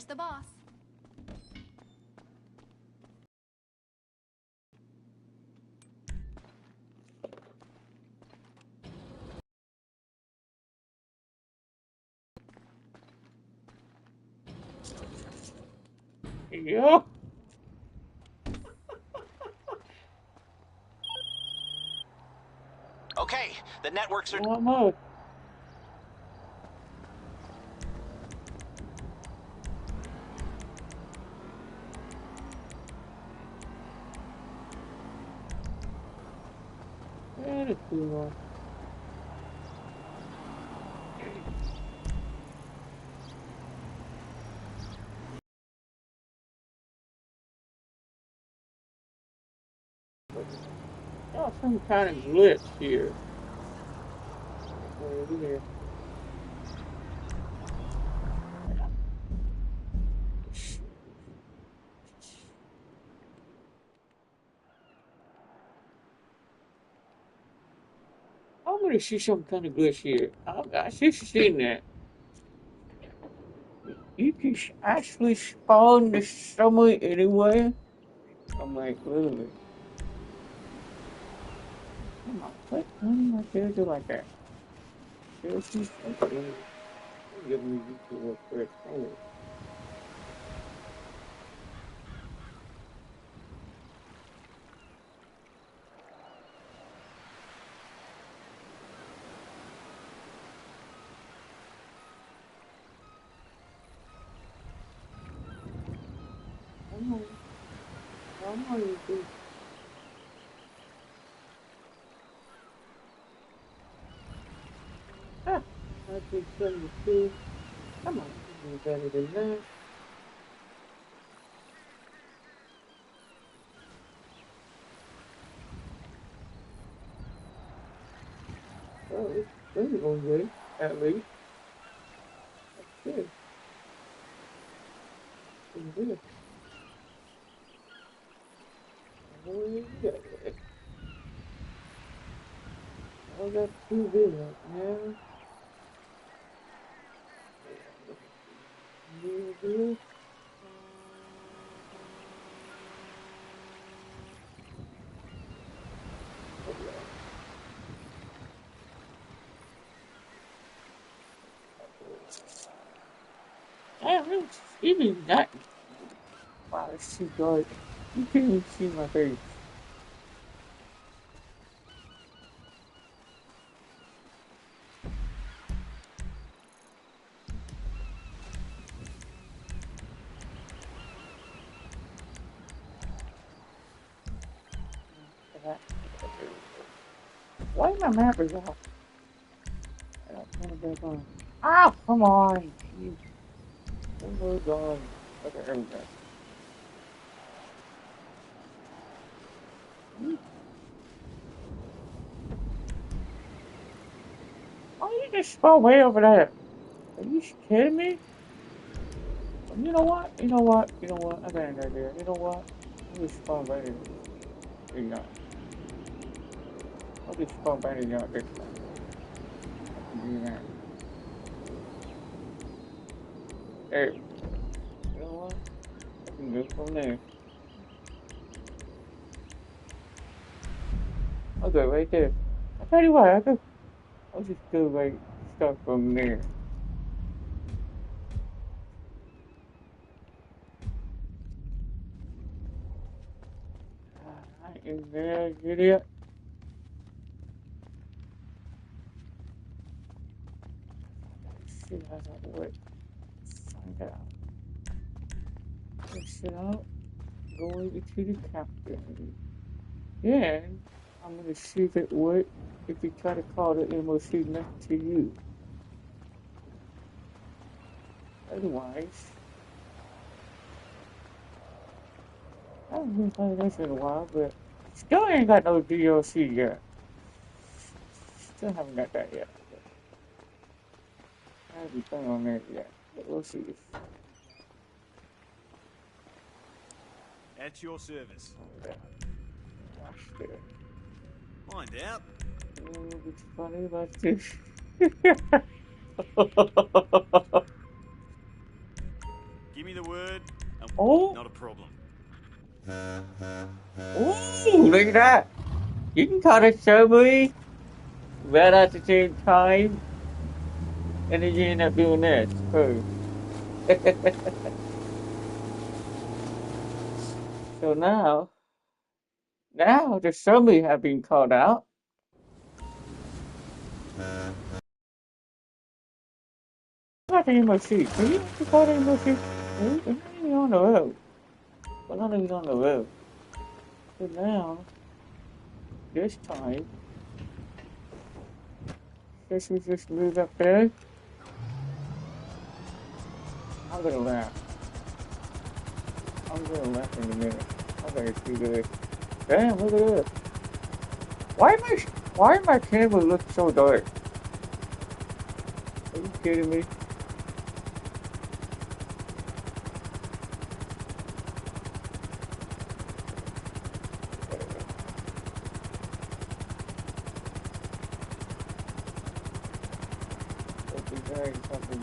the boss. Yeah. Okay, the networks are... One more. That is cool. Oh, some kind of glitch here. Over here. I'm gonna see some kind of glitch here. I just seen that. You can actually spawn this somewhere anywhere. I'm like, literally. Come on, what? Why do I dare do like that? There's just give me to work first. Oh, come on. Come on, you do. Ah, I did 72. Come on, you do better than that. Oh, it's really going good, at least. That's good. It's good. Oh, yeah. I got two videos, man. You. I really even that. Wow, it's too dark. You can't even see my face. Why my map is off? I don't want to go on. Ah, come on. Jeez. Oh, God. Okay, here we go. Oh, you just spawned way over there. Are you kidding me? You know what? You know what? You know what? I got an idea. You know what? I'll just spawn right in. There you go. I'll just spawn right in out this time. I can do that. There. You know what? I can go from there. I'll go right there. I'll tell you what, I'll just go right start from there. Alright, is there, get it? Shit, I don't know what. Find out. Push it out. Go over to the captain. Then, I'm gonna see if it works. If you try to call the MOC next to you. Otherwise, I haven't been playing this in a while, but still ain't got no DLC yet. Still haven't got that yet. I haven't playing on that yet. But we'll see. At your service. Watch there. Find out. Oh, it's funny about this. Give me look at that. You can call it zombie right at the same time, and then you end up doing this. Too. So now the zombie have been called out. Got the MOC. Can you actually call the MOC? We're not even on the road. We're not even on the road. So now, this time, guess we just move up there. I'm gonna laugh. I'm gonna laugh in a minute. I'm gonna see this. Damn, look at this. Why my camera look so dark? Are you kidding me? Hope you guys something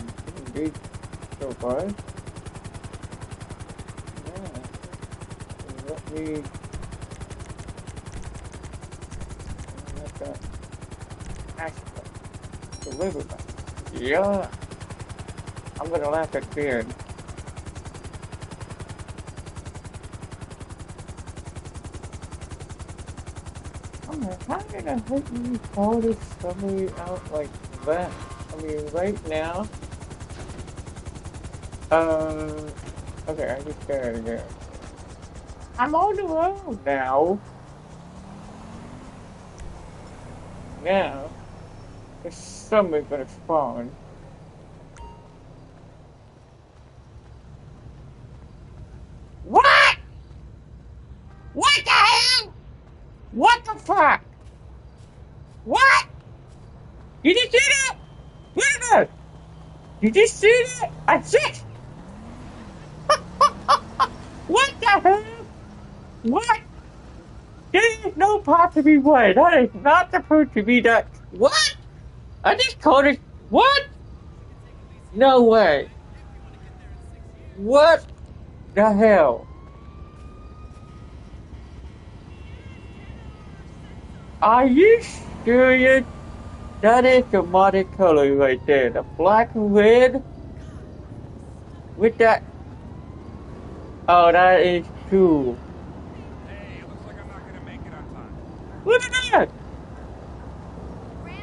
big so far. Yeah. Let me let that aspect deliver that. Yeah. I'm gonna laugh at Beard. I'm like, how did I hate you call this summary out like that? I mean, right now, okay, I just got it again. I'm on the road now. Now, the summer's gonna spawn. What? What the hell? What the fuck? What? Did you see that? Look at that! Did you see that? I just. What the hell? What? There is no possible way. That is not supposed to be that. What? I just called it. What? No way. What the hell? Are you serious? That is the modded color right there. The black and red with that. Oh, that is cool. Hey, it looks like I'm not gonna make it on time. Look at that.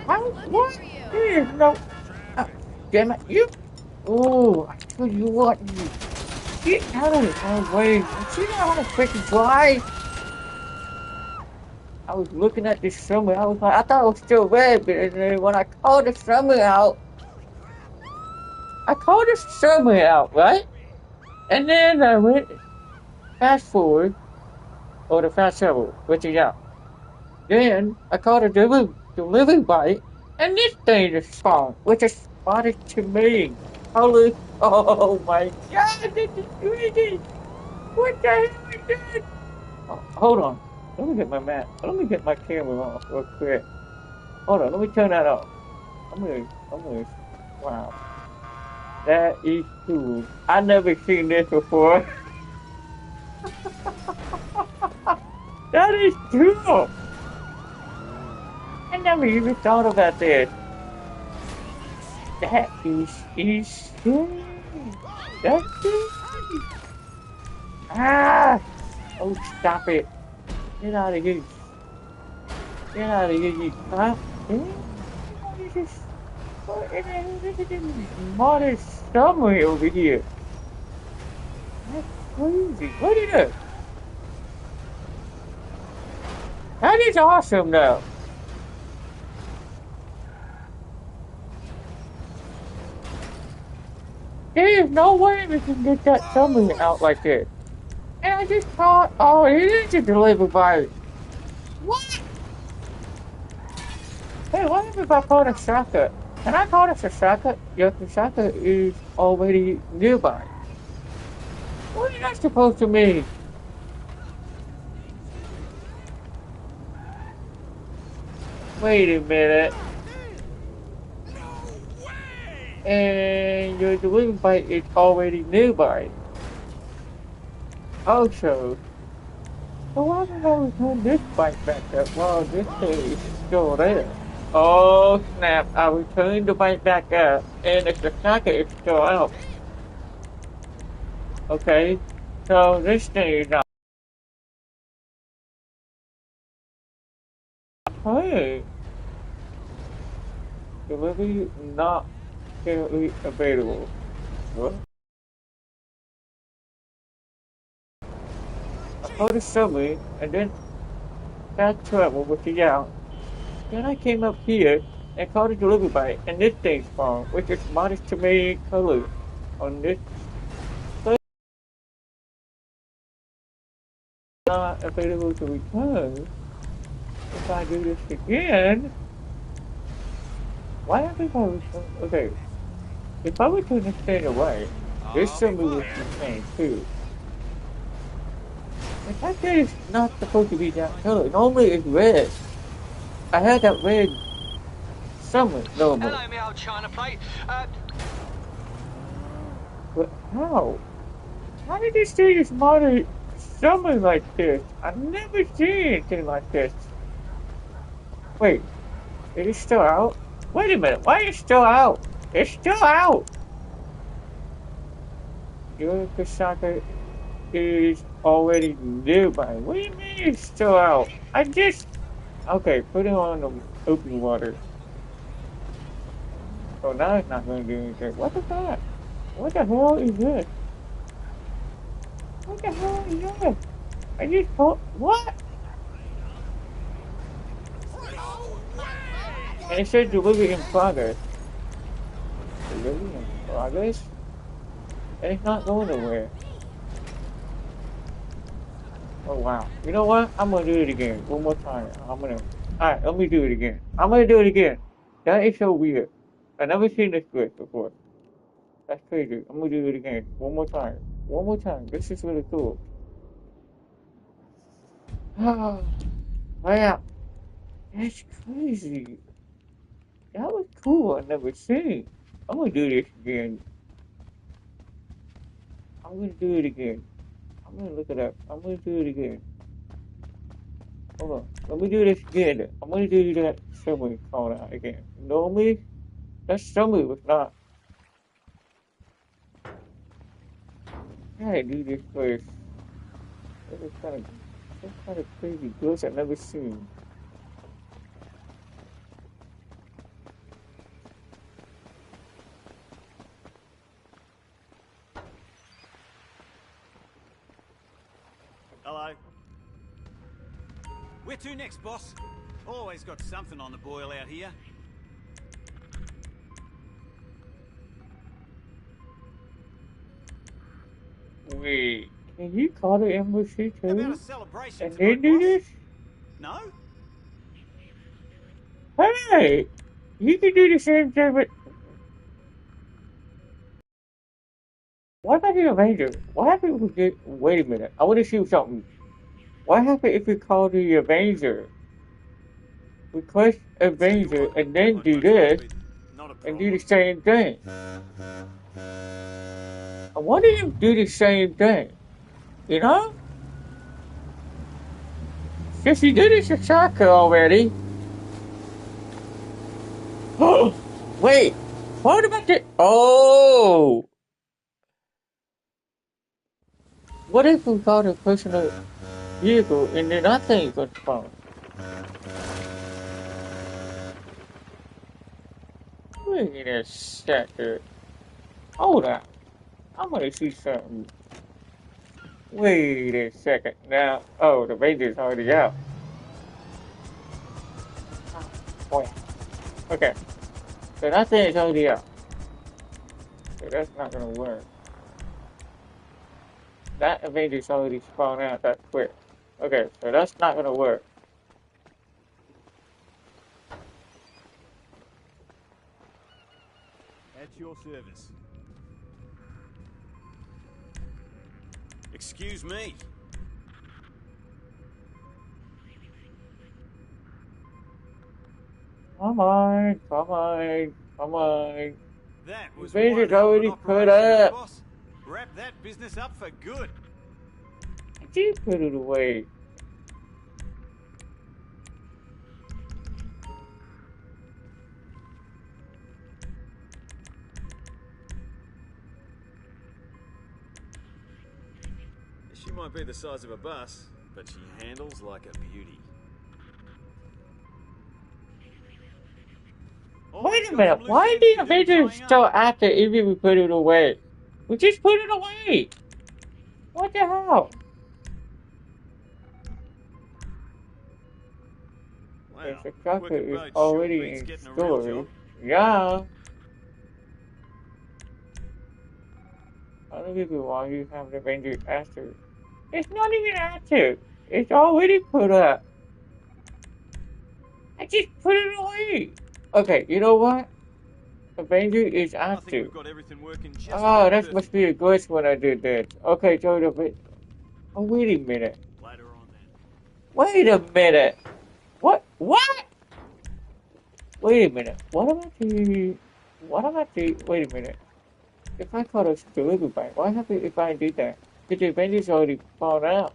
How? What? There is no. Damn it. You. Oh, I tell you what. You get out of my way. You know how to freaking drive? I was looking at this summer. I was like, I thought it was still red, but then when I called the summer out, right? And then I went fast forward, or the fast travel, which is out. Then I called a delivery bike, and this thing just spawned, which is spotted to me. Holy, oh my God, this is crazy. What the hell is that? Oh, hold on. Let me get my map. Let me get my camera off real quick. Hold on, let me turn that off. Wow. That is cool. I never seen this before. That is cool. I never even thought about this. That is insane. That's crazy. Ah! Oh, stop it. Get out of here. Get out of here, you crap. This is modern summary over here. That's crazy. Look at that. That is awesome, though. There is no way we can get that summary out like this. And I just thought, oh, it is a delivery bike. What? Hey, what if I call it a shortcut? Can I call this a shortcut? Yes, the shortcut is already nearby. What is that supposed to mean? Wait a minute. No way! And your delivery bike is already nearby. Also, So why did I return this bike back up while this thing is still there? Oh snap, I returned the bike back up and the socket is still out. Okay, so this thing is not playing. Delivery not currently available. What? I called the subway and then fast travel with the out. Then I came up here and called the delivery bike and this thing's phone, which is modest to me color on this place not available to return. If I do this again, why everybody return? Okay, if I return this thing away, this I'll be subway will be fine. changed too. The fact that it's not supposed to be that color. Normally it's red. I had that red summer normal. Hello, me old China plate. But how? How did this thing just modern summer like this? I've never seen anything like this. Wait, is it still out? Wait a minute, why is it still out? It's still out! Your Kasaka is already nearby. What do you mean it's still out? I just... Okay, put it on the open water. So now it's not going to do anything. What is that? What the hell is this? What the hell is this? I just told... What? And it said delivery in progress. Delivery in progress? And it's not going nowhere. Oh wow. You know what? I'm gonna do it again. One more time. Alright, let me do it again. I'm gonna do it again. That is so weird. I've never seen this glitch before. That's crazy. I'm gonna do it again. One more time. One more time. This is really cool. Oh, wow. That's crazy. That was cool. I never seen. I'm gonna do this again. I'm gonna do it again. I'm gonna look it up. I'm gonna do it again. Hold on. Let me do this again. I'm gonna do that summary call out again. Normally, that summary was not. I gotta do this first. That's kind of crazy glitch I've never seen. Hello. Where to next, boss? Always got something on the boil out here. Wait, can you call the embassy How about too? a celebration And tonight, then do boss? this? No? Hey! You can do the same thing, but what about the Avenger? What happened if we did. Wait a minute, I want to see something. What happened if we call the Avenger? Request Tell you Avenger what, and then I'd do much rather this be not a and do the problem. same thing. I want him to do the same thing. You know? Since he did it to Shaka already. Wait, what about the. Oh! What if we call the personal vehicle and then I think it's phone? Wait a second. Hold on. I'm gonna see something. Wait a second. Now, oh, the Ranger's already out. Oh, boy. Okay. So that thing is already out. So that's not gonna work. That Avenger's already spawned out that quick. Okay, so that's not gonna work. At your service. Excuse me. Come on, come on, come on. That was Avenger's one hell of an already put operation, eh, up. boss? Wrap that business up for good. I did put it away. She might be the size of a bus, but she handles like a beauty. Wait a minute, why did the Avengers still after even if we put it away? We just put it away! What the hell? Wow. If the chocolate Working is boat already sure beats in getting a real storage, job. yeah. I don't get why you have the Avengers after. It's not even active. It's already put up. I just put it away. Okay, you know what? Avenger is I think active. we've got everything working just Oh, about that must be a glitch when I did that. Okay, so the... Oh, wait a minute. Later on then. Wait a minute. What? What? Wait a minute. What about the... What about the... Wait a minute. If I call a delivery bike, what happens if I do that? Because the Avengers already fallen out.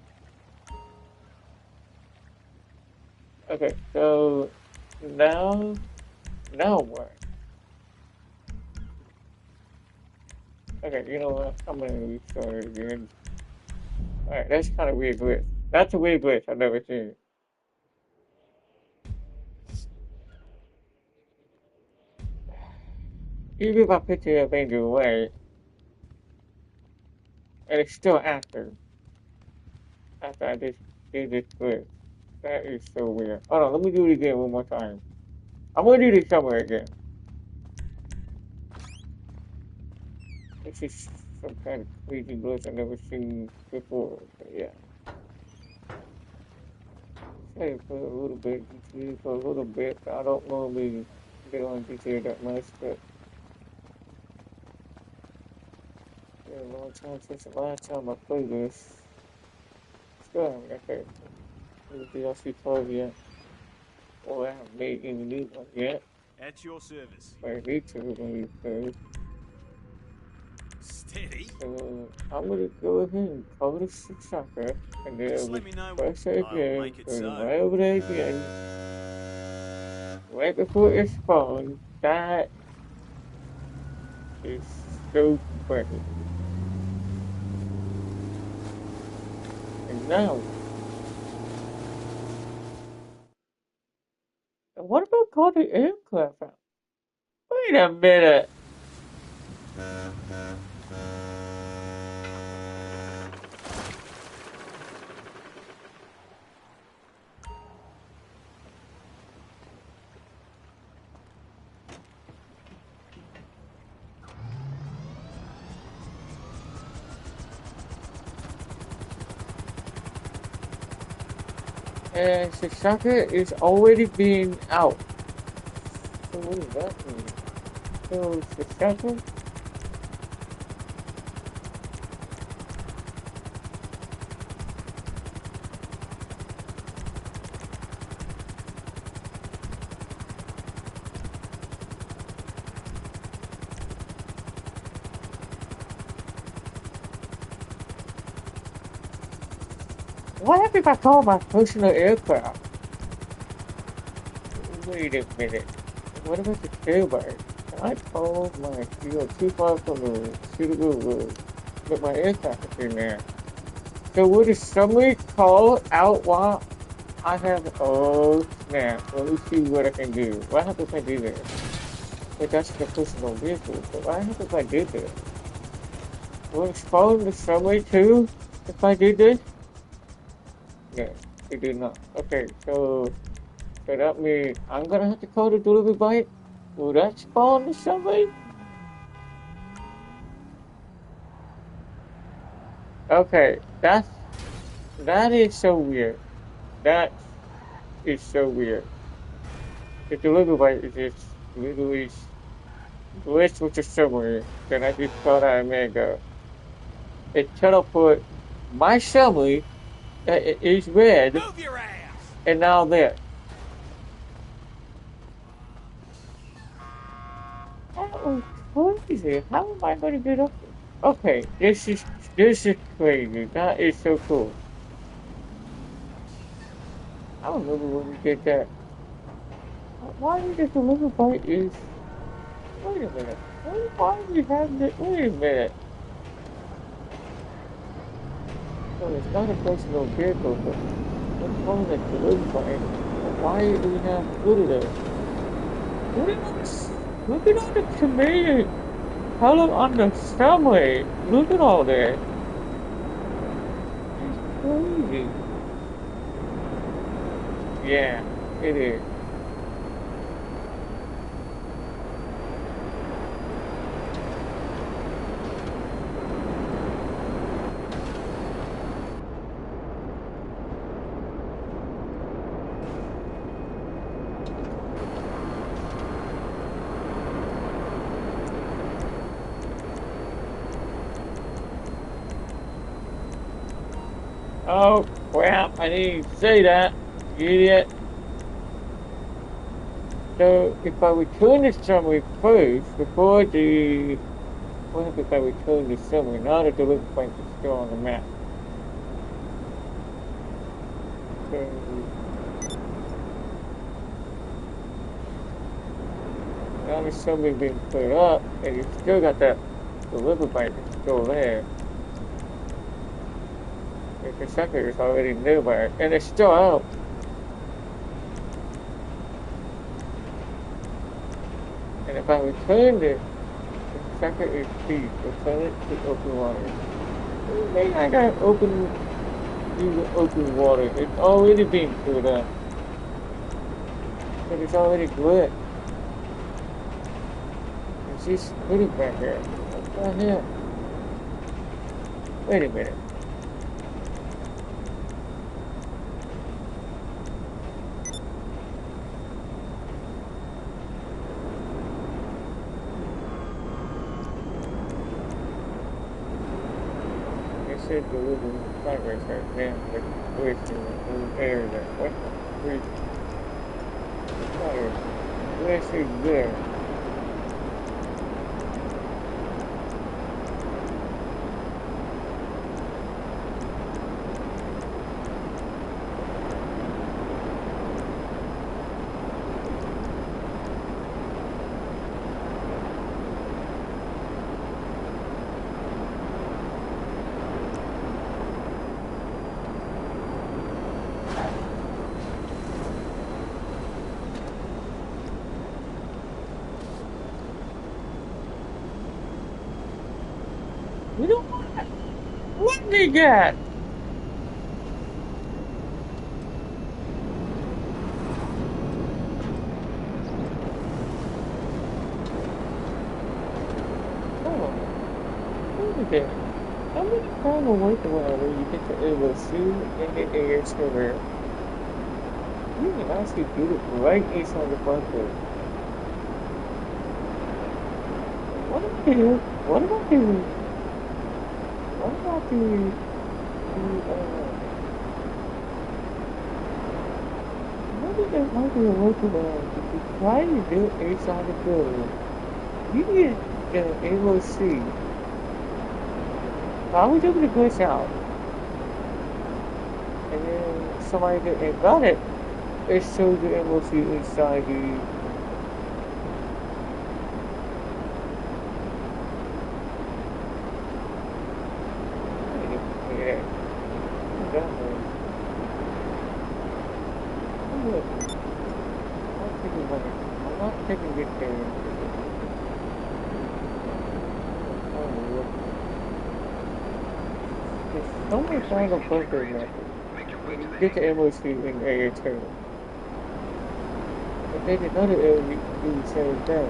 Okay, so... Now what? Okay, you know what? I'm gonna restart it again. Alright, that's kind of weird glitch. That's a weird glitch I've never seen. Even if I put the Avenger away, and it's still after I just did this glitch. That is so weird. Hold on, let me do it again one more time. I'm gonna do this somewhere again. This is some kind of crazy glitch I've never seen before. But yeah. Say for a little bit, GTA for a little bit. I don't normally get on GTA that much, but it's been a long time since the last time I played this. Still haven't got that new DLC 12 yet. Or I haven't made any new one yet. At your service. But I need to when you play. Steady. So I'm gonna go ahead and call this a sucker, and then Just let me know. press it I'll again, make it put it so. right over there again, right before it spawns. That is so funny. And now, what about calling the aircraft out? Wait a minute. And the sucker is already being out. So what does that mean? So the sucker? What happens if I call my personal aircraft? Wait a minute. What about the tailbite? Can I call my too far from the suitable road? But my aircraft is in there. So would somebody call out while I have... Oh snap. Let me see what I can do. What happens if I do this? But that's the personal vehicle. So what happens if I did this? Will it spawn the subway too? If I did this? Yeah, it did not. Okay, so that means I'm gonna have to call the delivery bike. Will that spawn the subway? Okay, that is so weird. That is so weird. The delivery bike is just literally glitched with the subway that I just called out a minute ago. It teleport my subway that is red. Move your ass! And now there. That was crazy. How am I going to get up there? Okay, this is crazy. That is so cool. I don't remember when we did that. Why did the delivery bike is... Wait a minute. Why do we have this? Wait a minute. So So it's not a personal vehicle, but what's wrong with the delivery button? Why do we have food in there? Look at all this. Look at all the tomato color on the subway. Look at all that. It's crazy. Yeah, it is. Oh, crap, I didn't say that, you idiot. So, if I return the summary first, before the... What happens if I return the summary? Now the delivery point is still on the map. So, now the summary being put up, and you still got that delivery point still there. The second is already nearby, and it's still out. And if I return it, the second is peace. Return it to open water. Maybe I gotta use the open water. It's already being filled up. But it's already good. And she's putting back here. What the hell? Wait a minute. Said the little progress right now, but where's the little area there? What? Where's the fire? Where's it there? You know what? What they got? Oh, what is that? How many time away from where you get to LSU and get the air still there? You can actually get it right inside the front door. What about you? What about you? What about what is that like to work around? If you try to do it inside the building, you get an MOC. I was able to glitch out. And then somebody that got it, it shows the MOC inside the I'm not taking it there. There's so many final bunkers now. Get the MOC in area 2. But then another area do the same thing.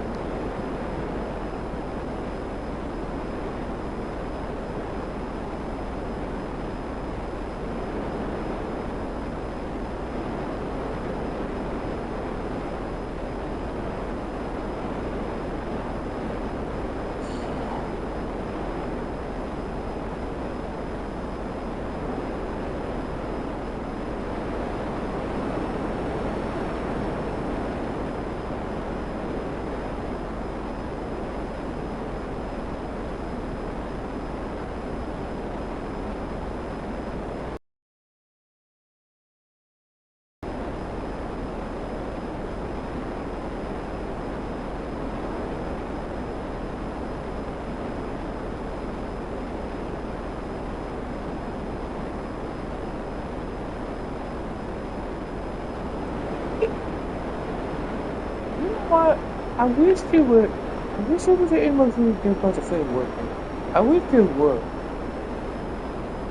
I wish it would. I wish it was an emotional because the film working. I wish it would.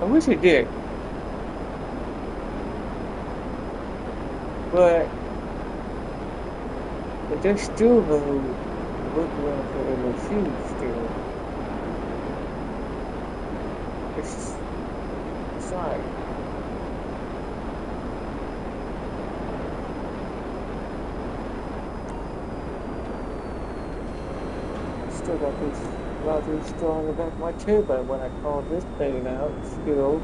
I wish it did. But there's still no workaround for MSU still. It's like still got these lotteries still on the back of my tuba when I called this thing out still.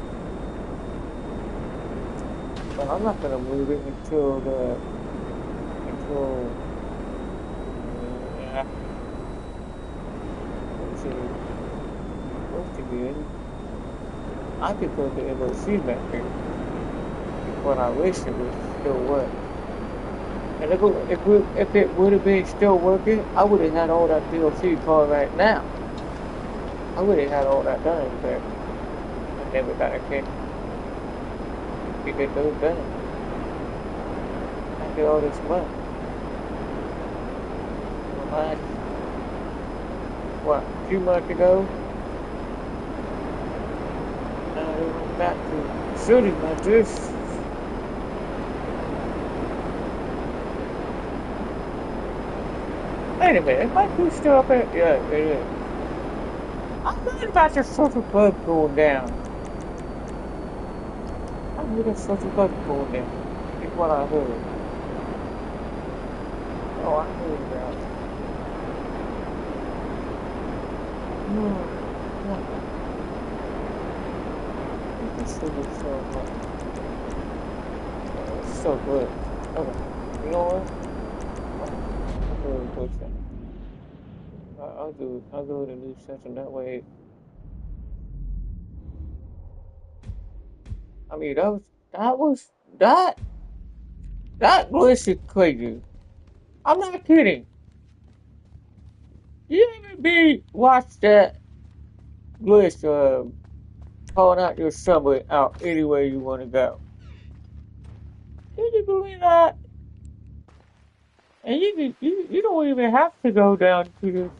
But I'm not gonna move it until yeah. Let's see. Supposed to be in. I could put the MOC back here. What I wish it was still work. And if it would have been still working, I would have had all that DLC called right now. I would have had all that done, but I never got a chance to get those done. After all this month. Last, a few months ago, they went back to shooting like this. Wait a minute, is my crew still up there? Yeah, it is. I heard about your social club going down. I heard your social club going down. It's what I heard. Oh, I heard about it. This thing is so good. It's so good. Okay, you know what? I'll do it a new session that way. I mean, that glitch is crazy. I'm not kidding. You ever watch that glitch, calling out your subway out anywhere you want to go? Can you believe that? And you don't even have to go down to the.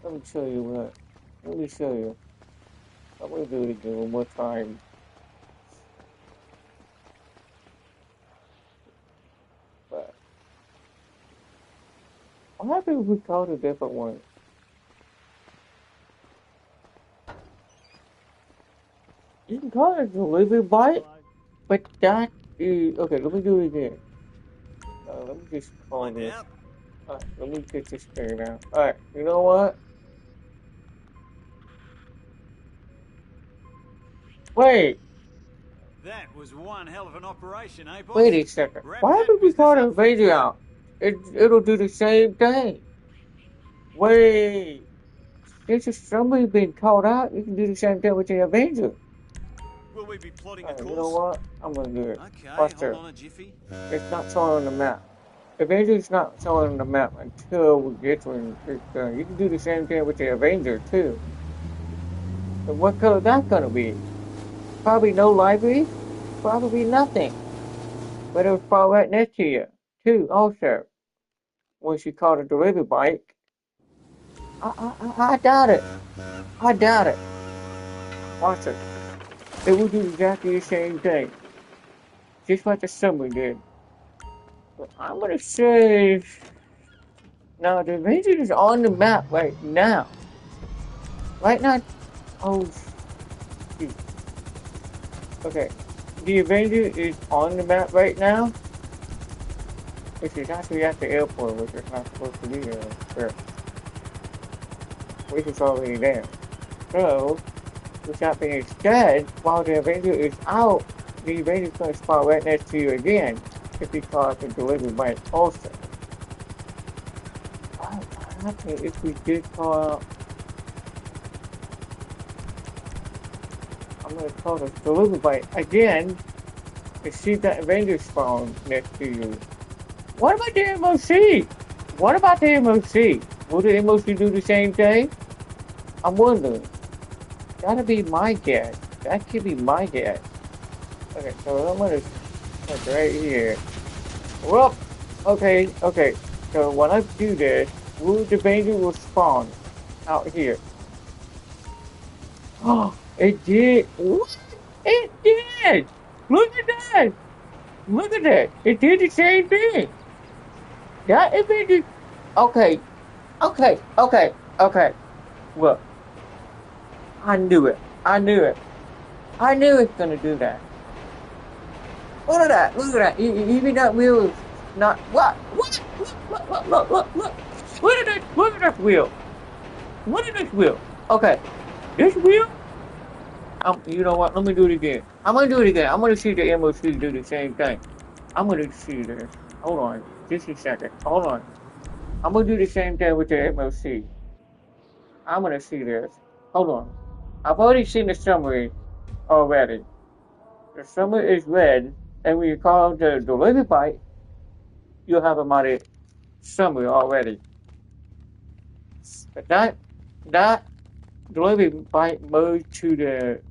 Let me show you what. Let me show you. I'm gonna do it again one more time. But I'm happy we called a different one. You can call it a delivery bite, but that is okay. Let me do it again. Let me just call this. Let me get this figured out. Alright, you know what? Wait. That was one hell of an operation, eh, boss? Wait a second. Why did we call the Avenger out? It'll do the same thing. Wait. Since somebody been called out, you can do the same thing with the Avenger. Will we be plotting a course? You know what? I'm gonna do it. Okay, Watch hold on a jiffy. It's not showing on the map. Avenger's not showing on the map until we get to it. You can do the same thing with the Avenger too. But what color that gonna be? Probably no library. Probably nothing. But it was probably right next to you too. Also, when she called a delivery bike. I doubt it. I doubt it. Watch it. It will do exactly the same thing. Just like the summer did. But I'm gonna say now the Avenger is on the map right now. Right now. Oh shoot. Okay. The Avenger is on the map right now. Which is actually at the airport, which is not supposed to be there. Which is already there. So what's happening instead, while the Avenger is out, the Avenger's gonna spawn right next to you again. If he calls the delivery bike also. I think if we did call, I'm gonna call the delivery bike again and see if that Avenger spawn next to you. What about the MOC? What about the MOC? Will the MOC do the same thing? I'm wondering. Gotta be my guess. That could be my guess. Okay, so I'm gonna put right here. Well, okay, okay. So when I do this, the baby will spawn out here. Oh, it did. What? It did. Look at that. Look at that. It did the same thing. That it made it. Okay, okay. Look, I knew it. I knew it. I knew it's gonna do that. Look at that. Look at that. Even that wheel is not. What? What? Look. Look at that. Look at that wheel. Look at this wheel. Okay, this wheel. You know what? Let me do it again. I'm gonna do it again. I'm gonna see the MOC do the same thing. I'm gonna see this. Hold on, just a second. Hold on. I'm gonna do the same thing with the MOC. I'm gonna see this. Hold on. I've already seen the summary already. The summary is red, and when you call the delivery byte, you'll have a modded summary already. But that delivery byte merged to the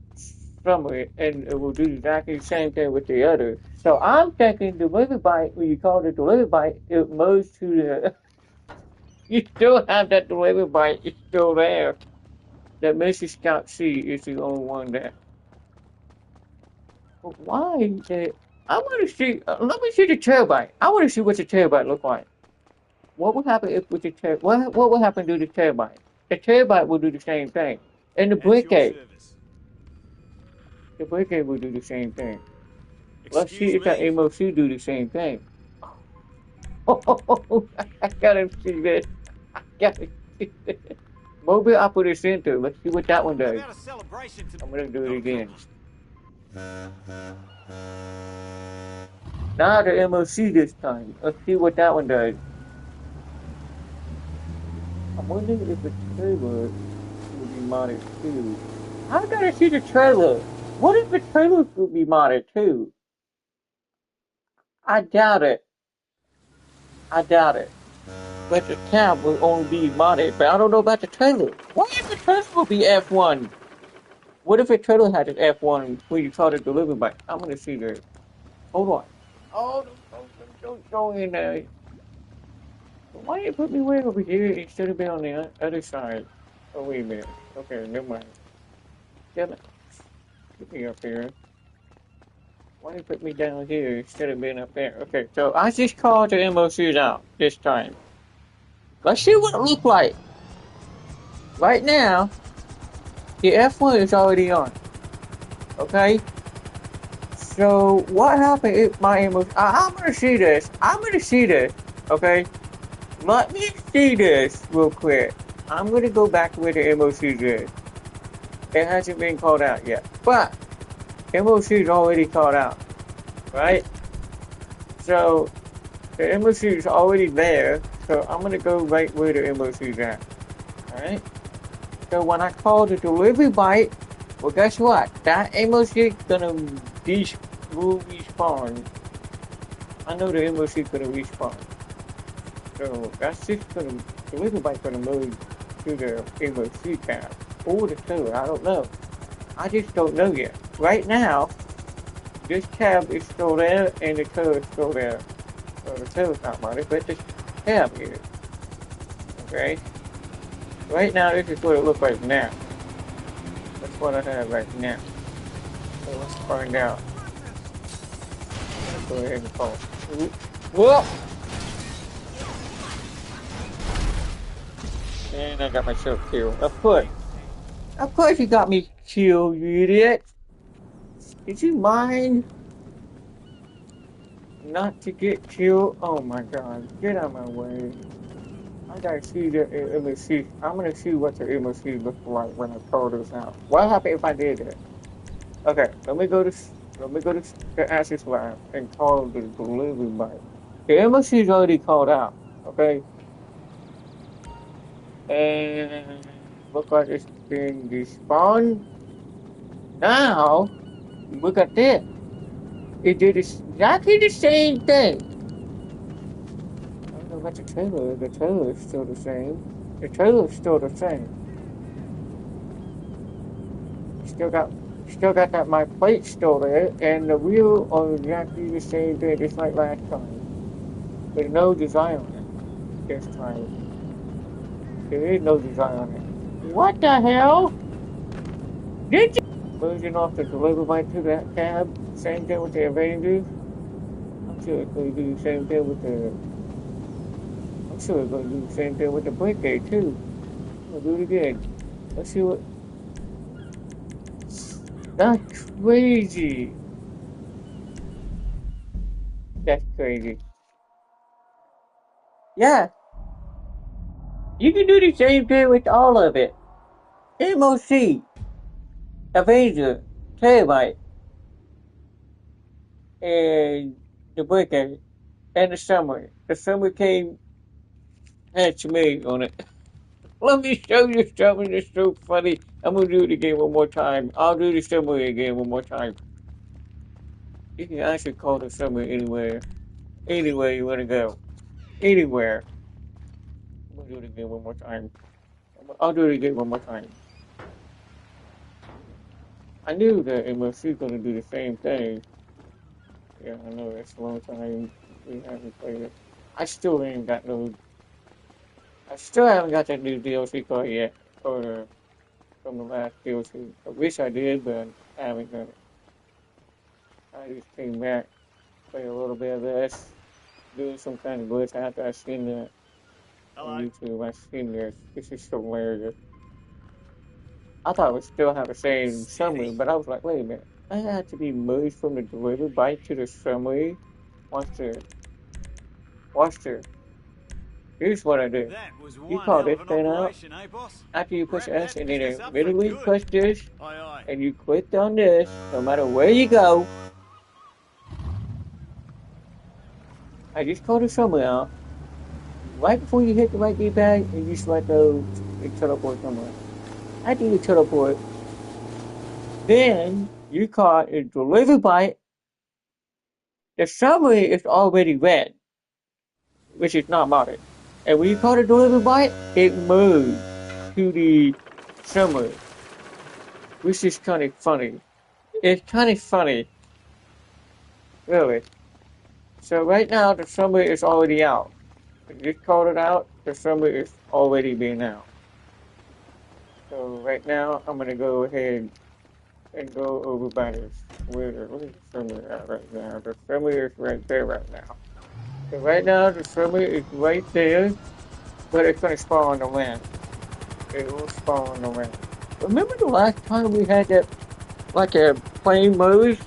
summary, and it will do exactly the same thing with the others. So I'm thinking delivery byte, when you call the delivery byte, it merged to the. You still have that delivery byte, it's still there. That Mrs. Scout C is the only one that. But why? I want to see. Let me see the terabyte. I want to see what the terabyte look like. What would happen if with the what would happen to the terabyte? The terabyte will do the same thing, and At your service. the briquette will do the same thing. Let's see Excuse if that me. MOC do the same thing. Oh, I gotta see this. I gotta see this. Mobile Operator Center. Let's see what that one How does. about a celebration to I'm gonna do it not a again. problem. Now the MOC this time. Let's see what that one does. I'm wondering if the trailer will be modded too. I gotta see the trailer. What if the trailer will be modded too? I doubt it. I doubt it. But the cab will only be modded, but I don't know about the trailer. What if the trailer will be F1? What if the trailer had an F1 when you call it delivery bike? I'm gonna see there. Hold on. Oh, don't go in there. Why you put me way over here instead of being on the other side? Oh, wait a minute. Okay, never mind. Damn it. Put me up here. Why you put me down here instead of being up there? Okay, so I just called the MOCs out this time. Let's see what it looks like. Right now, the F1 is already on. Okay? So, what happened if my MOC... I'm gonna see this. I'm gonna see this. Okay? Let me see this real quick. I'm gonna go back to where the MOC is. It hasn't been called out yet. But, MOC is already called out. Right? So, the MOC is already there. So, I'm gonna go right where the MOC is at. Alright? So, when I call the delivery byte, well, guess what? That MOC is gonna respawn. I know the MOC is gonna respawn. So, that's just gonna, the delivery byte gonna move to the MOC tab. Or the two, I don't know. I just don't know yet. Right now, this tab is still there, and the toe is still there. So the toe is not modded, but this tab is. Okay? Right now, this is what it looks like now. That's what I have right now. So let's find out. Let's go ahead and call. Whoop! And I got myself killed. Of course you got me killed, you idiot! Did you mind not to get killed? Oh my god, get out of my way. I gotta see the MOC. I'm gonna see what the MOC looks like when I call this out. What happened if I did that? Okay, let me go to the Access Lab and call the delivery byte. The MOC is already called out, okay? And look like it's been despawned. Now, look at this. It did exactly the same thing. I don't know about the trailer. The trailer is still the same. The trailer is still the same. Still got my plate still there, and the wheel are exactly the same thing, just like last time. There's no design on it this time. There is no design on it. What the hell? Did you? Version off the deliver bike to that cab. Same thing with the Avengers. I'm sure it's going to do the same thing with the. I'm sure it's going to do the same thing with the birthday too. We'll do it again. Let's see what. That's crazy. That's crazy. Yeah, you can do the same thing with all of it. MOC, Avenger, Terabyte, and the birthday, and the summer. The summer came had me on it. Let me show you something that's so funny. I'm gonna do it again one more time. I'll do the summary again one more time. You can actually call the summary anywhere you wanna go. Anywhere. I'm gonna do it again one more time. I'll do it again one more time. I knew that MFC was gonna do the same thing. Yeah, I know it's a long time we haven't played it. I still ain't got no. I still haven't got that new DLC card yet, or from the last DLC. I wish I did, but I haven't done it. I just came back, played a little bit of this, doing some kind of glitch after I seen that on Hello. YouTube. I seen this. This is so hilarious. I thought it would still have the same summary, Steady. but I was like, wait a minute. I had to be moved from the delivery bike to the summary. Watch the. Here's what I do. That was You one call hell this of an thing out. operation, eh, boss? After you push Wrap S that and then business up for immediately good. push this, Aye, aye. and you click on this, no matter where you go. I just called the summary out. Right before you hit the right D-pad, you just let go and teleport somewhere. After you teleport, then you call a delivery bite. The summary is already red, which is not modded. And when you call the delivery bite, it moves to the summary, which is kind of funny. It's kind of funny, really. So right now, the summary is already out. I just called it out. The summary is already being out. So right now, I'm gonna go ahead and go over by this. Where's the summary at right now? The summary is right there right now. So right now, the summary is right there, but it's gonna spawn on the land. It will spawn on the land. Remember the last time we had that, like a plane mode?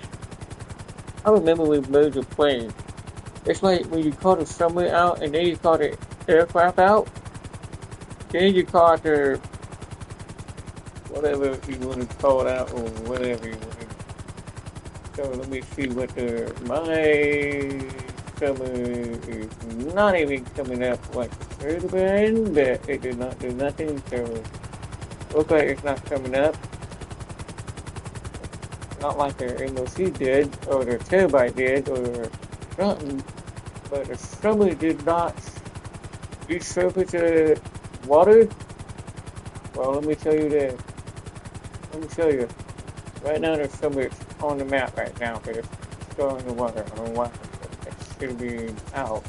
I remember we moved a plane. It's like when you call the summary out and then you call the aircraft out, then you call the whatever you want to call it out or whatever you want to. So let me see what my summary is not even coming up like it should have been, but it did not do nothing, so looks like it's not coming up. Not like the MOC did, or the Terabyte did, or something, but the summary did not resurface the water. Well, let me tell you this. Let me show you. Right now, there's somebody on the map right now, but it's still in the water. I don't know why. It should be out.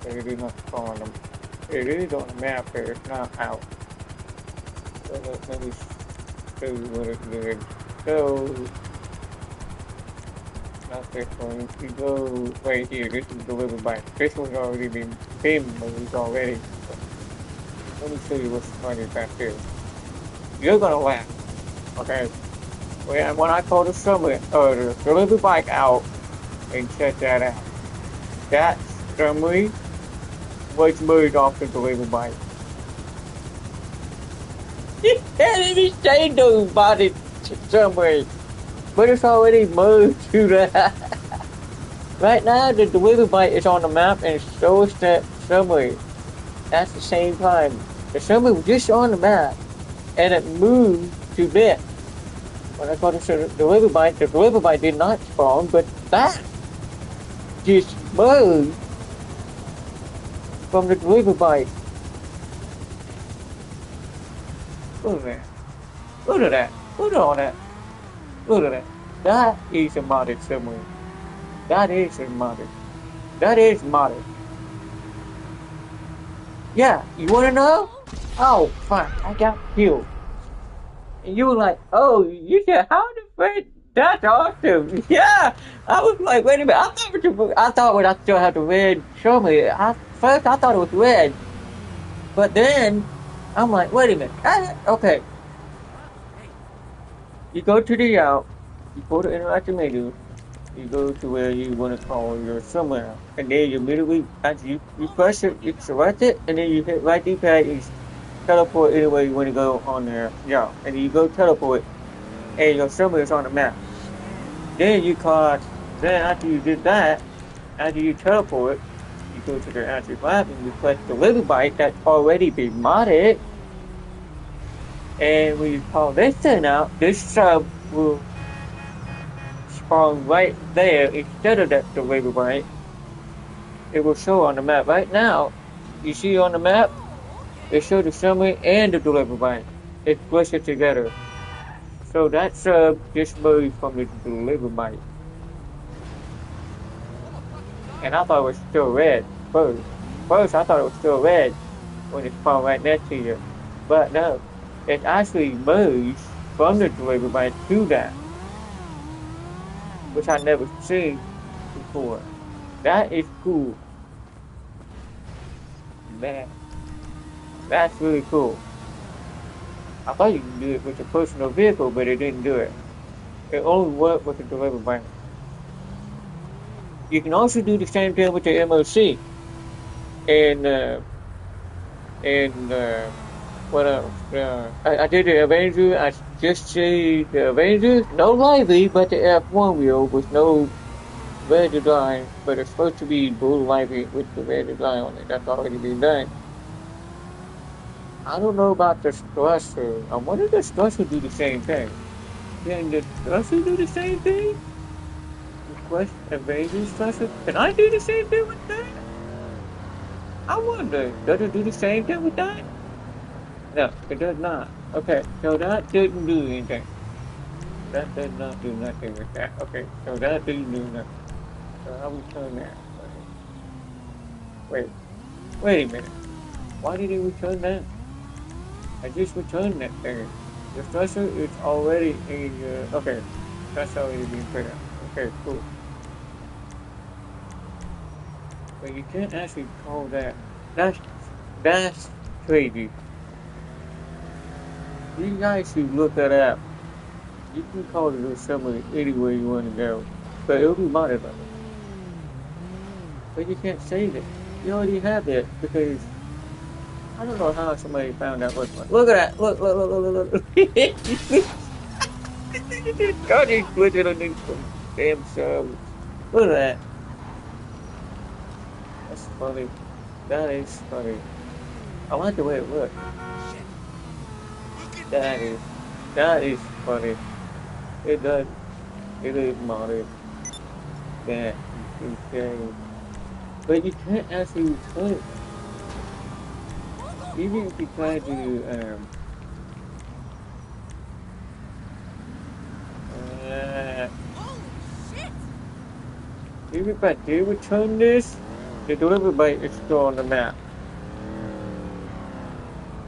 But it is not on them. It is on the map, but it's not out. So let me show you what it did. So, not this one. If you go right here, this is delivered by. This one's already been moved already. So, let me show you what's funny back here. You're gonna laugh. Okay. When I called the summary or the delivery bike out and check that out, that summary was moved off the delivery bike. You can't even say no about it summary, but it's already moved to the. Right now, the delivery bike is on the map and so is that summary at the same time. The summary was just on the map and it moved to this. When I called the delivery bike did not spawn, but that just moved from the delivery bike. Look at that. Look at that. Look at all that. Look at that. That is a modded summary. That is a modded. That is modded. Yeah, you wanna know? Oh, fuck, I got killed. And you were like, oh, you said, how the frick? That's awesome. Yeah, I was like, wait a minute. I thought when I still had the red show me. First, I thought it was red. But then, I'm like, wait a minute. Okay. You go to the, you go to interactive menu. You go to where you want to call your somewhere. And then you immediately, after you press it, you select it, and then you hit right D-pad, you teleport anywhere you want to go on there. Yeah. And then you go teleport, and your somewhere is on the map. Then then after you did that, after you teleport, you go to the active map and you press the little byte that's already been modded. And when you call this thing out, this sub will spawn right there instead of that delivery byte. It will show on the map. Right now, you see on the map, it shows the summary and the delivery byte. It's listed together. So that sub just moved from the delivery byte. And I thought it was still red first. First, I thought it was still red when it spawned right next to you. But no, it actually moves from the delivery byte to that, which I never seen before. That is cool. Man, that's really cool. I thought you could do it with your personal vehicle, but it didn't do it. It only worked with the delivery byte. You can also do the same thing with the MOC. And what else? I did the Avenger. I just see the Avenger, no lively, but the F1 wheel with no red design, but it's supposed to be blue lively with the red design on it. That's already been done. I don't know about the Structure. I wonder if the Structure do the same thing. Can the Structure do the same thing? Request Avenger Structure? Can I do the same thing with that? I wonder, does it do the same thing with that? No, it does not. Okay, so that didn't do anything. That did not do nothing with that. Okay, so that didn't do nothing. So I'll return that. Wait a minute. Why did it return that? I just returned that thing. The stressor is already in your... Okay, that's already been put out. Okay, cool. But you can't actually call that. That's crazy. You guys should look that up. You can call it a summary anywhere you want to go, but it'll be modded level. But you can't save it. You already have it because I don't know how somebody found out what's one. Look at that! Look! God, he's glitching on these damn subs. Look at that. That's funny. That is funny. I like the way it looks. That is funny. It does. It is modded. That is insane. But you can't actually return it. Even if you try to, even if I do return this, the delivery byte is still on the map.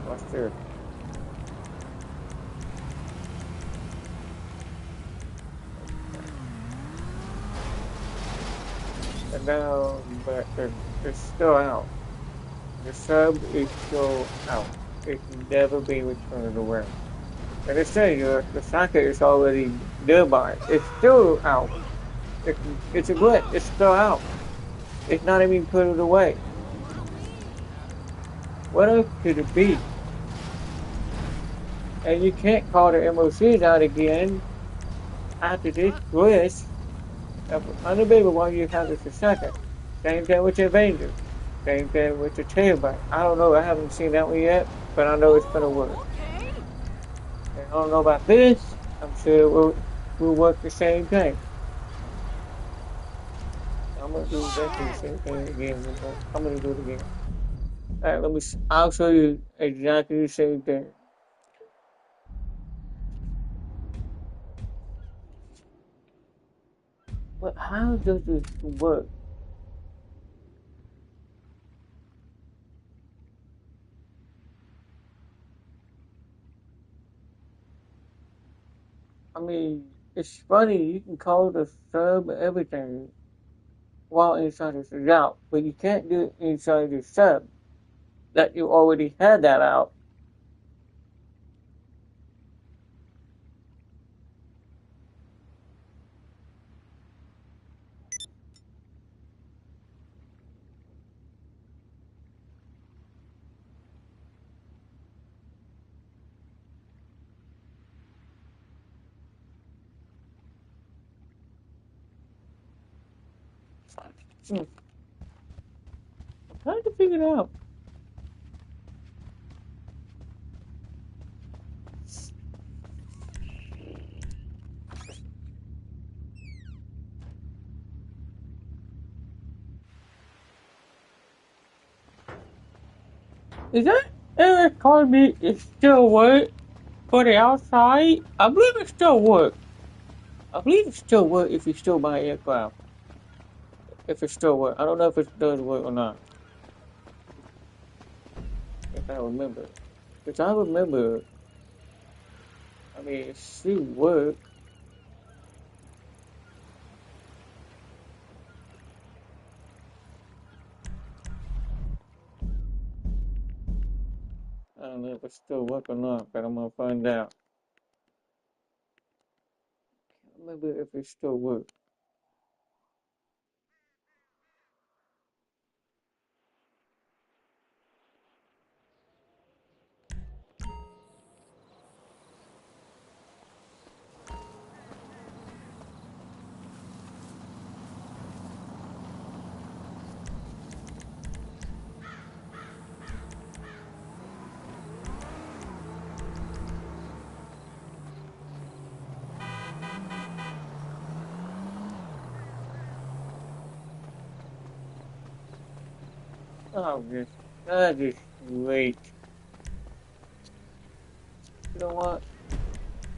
Watch this. And now, but it's still out. The sub is still out. It can never be returned away. And it's saying the socket is already nearby. It's still out. It's a glitch. It's still out. It's not even put it away. What else could it be? And you can't call the MOCs out again after this glitch. Unavailable while you have this a second. Same thing with your Avenger. Same thing with the tailbite. I don't know. I haven't seen that one yet, but I know it's gonna work. And I don't know about this. I'm sure it will work the same thing. I'm gonna do exactly the same thing again. I'm gonna do it again. Alright, I'll show you exactly the same thing. But how does this work? I mean, it's funny, you can call the sub everything while inside the route, but you can't do it inside the sub that you already had that out. Hmm. I'm trying to figure it out. Is that Eric calling me it still work for the outside? I believe it still work. I believe it still work if you still buy aircraft. If it still work. I don't know if it does work or not. If I remember. Because I remember, I mean, it should work. I don't know if it still work or not, but I'm gonna find out. I remember if it still work. Oh, that is great. You know what?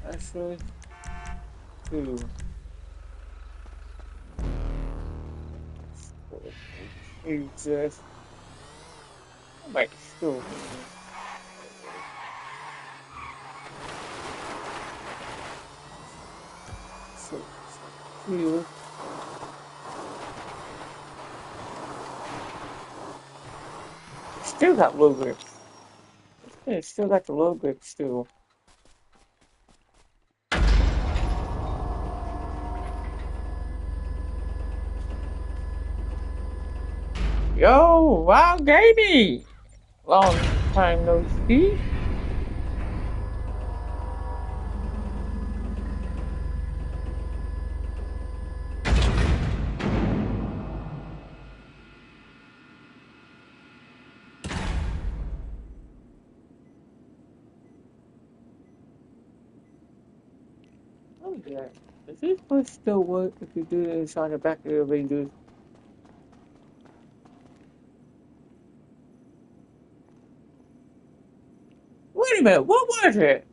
Actually, too. Jesus. I might still. So, you. Still got low grip. Yeah, still got the low grip still. Yo, wow, Gamey! Long time no see. Oh yeah. Does this push still work if you do this on the back of the Rangers? Wait a minute, what was it?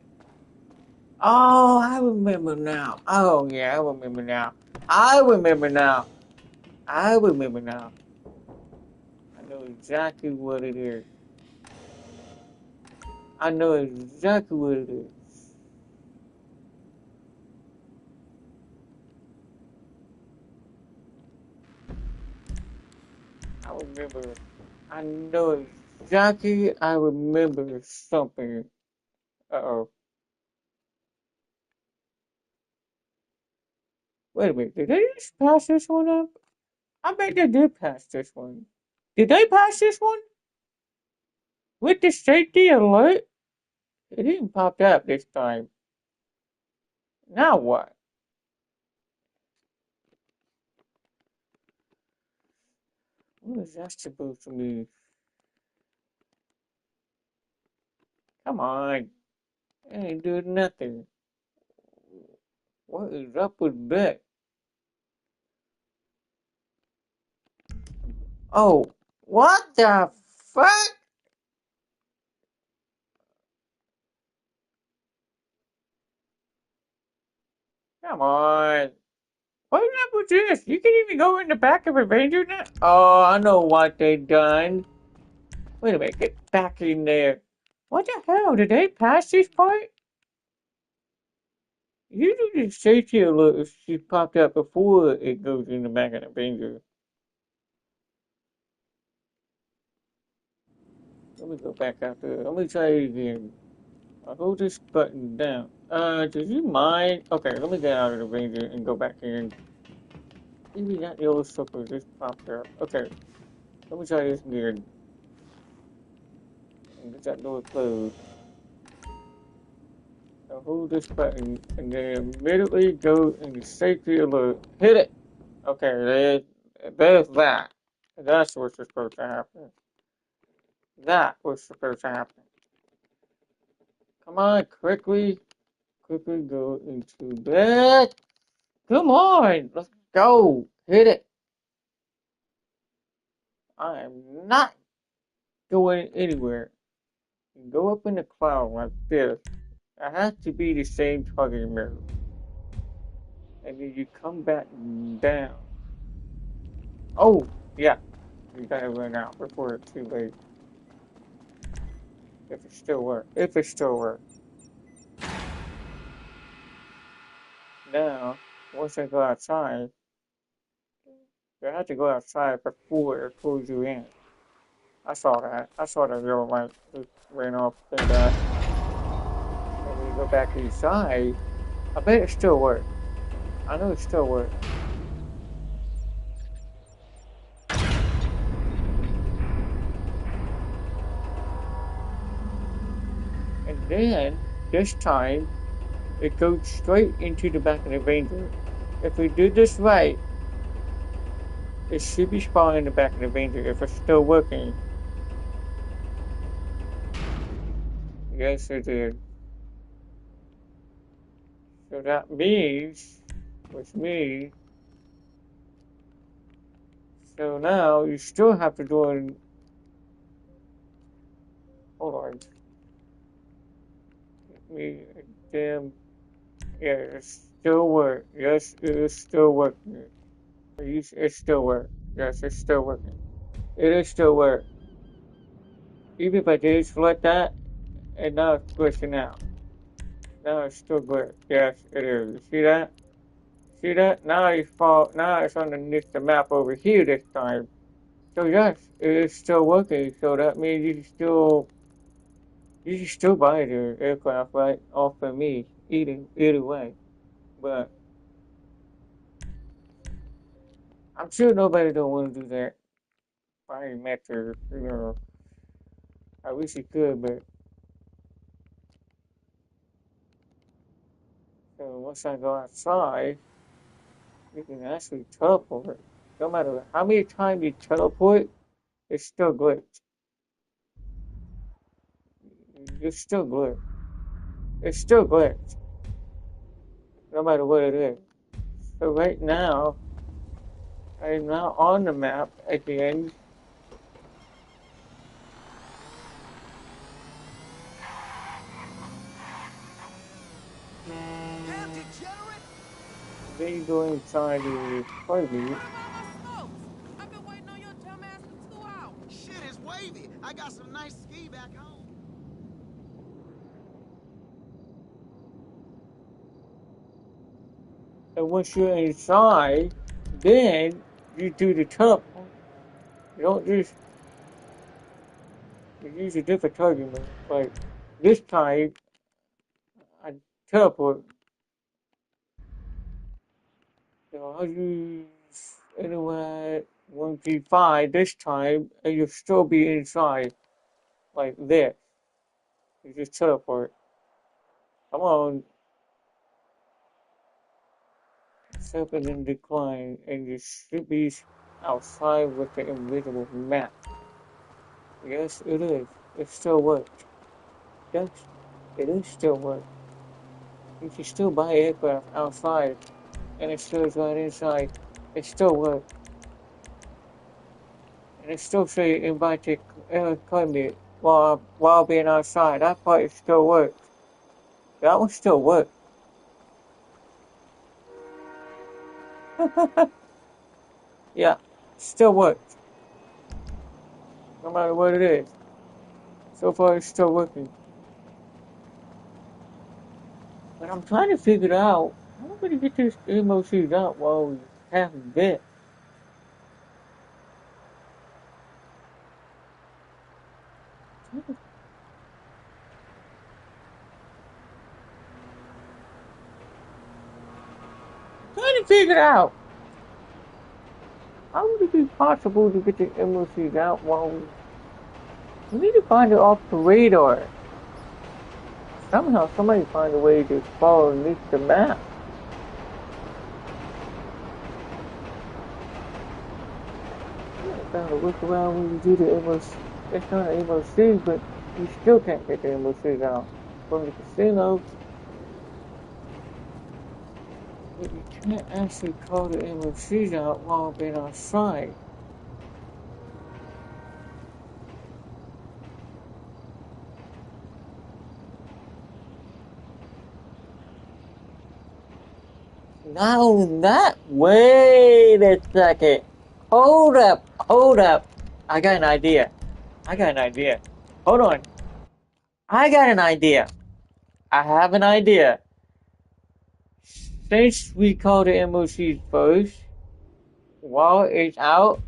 Oh, I remember now. Oh yeah, I remember now. I remember now. I remember now. I know exactly what it is. I know exactly what it is. I remember. I know exactly. I remember something. Uh-oh. Wait a minute. Did they just pass this one up? I bet they did pass this one. Did they pass this one? With the safety alert? It didn't pop up this time. Now what? What is that supposed to mean? Come on. I ain't doing nothing. What is up with that? Oh, what the fuck? Come on. What's up with this? You can even go in the back of a Ranger now? Oh, I know what they done. Wait a minute, get back in there. What the hell? Did they pass this part? Usually the safety alert should pop up before it goes in the back of the Avenger. Let me go back out there. Let me try it again. I'll hold this button down. Does you mind? Okay, let me get out of the Avenger and go back in. Maybe that yellow slipper just popped up. Okay, let me try this again. And get that door closed. I'll hold this button and then immediately go into safety alert. Hit it! Okay, there's that. That's what's supposed to happen. That was supposed to happen. Come on, quickly go into bed. Come on, let's go. Hit it. I am not going anywhere. Go up in the cloud like this. It has to be the same target mirror. And then you come back down. Oh, yeah. You gotta run out before it's too late. If it still works. If it still works. Now, once I go outside, you have to go outside before it pulls you in. I saw that. I saw the yellow light just ran off and that. And when you go back inside, I bet it still works. I know it still works. And then, this time, it goes straight into the back of the Avenger. If we do this right, it should be spawning in the back of the Avenger if it's still working. Yes, it did. So that means, with me, so now you still have to do it. Hold on. Me, damn. Yeah, it still works. Yes, it is still working. It still works. Yes, it's still working. It is still working. Even if I did select that, and now it's glitching out. Now it's still glitched. Yes, it is. You see that? See that? Now it's underneath the map over here this time. So yes, it is still working. So that means you can still buy the aircraft right off of me. Either way. But I'm sure nobody don't want to do that. Buying metro, I wish it could, but once I go outside, you can actually teleport. No matter how many times you teleport, it's still glitched. It's still glitched. It's still glitched. No matter what it is. So right now, I'm now on the map again. Then you go inside the party. I've been waiting on your dumbass for 2 hours. Shit is wavy. I got some nice ski back home. And once you're inside, then you do the teleport. You don't just you use a different target move. Like this time, I teleport. So I'll use anyway 1P5 this time, and you'll still be inside like this. You just teleport. Come on. 7 in decline, and you should be outside with the invisible map. Yes, it is. It still works. Yes, it is still works. You can still buy aircraft outside, and it still is right inside. It still works. And it still say invite to climate while being outside. That part still works. That one still works. Yeah, still works. No matter what it is. So far, it's still working. But I'm trying to figure out how am I gonna get this MOCs out while we have a bit. Trying to figure out how would it be possible to get the MOCs out while we need to find it off the radar. Somehow somebody find a way to follow at least the map. I found a work around when you do the MOC. It's not an MOC, but you still can't get the MOCs out from the casino. But you can't actually call the MOCs out while being on site. Not only that, wait a second. Hold up. I got an idea. Hold on. I got an idea. I have an idea. Since we call the MOCs first, while it's out,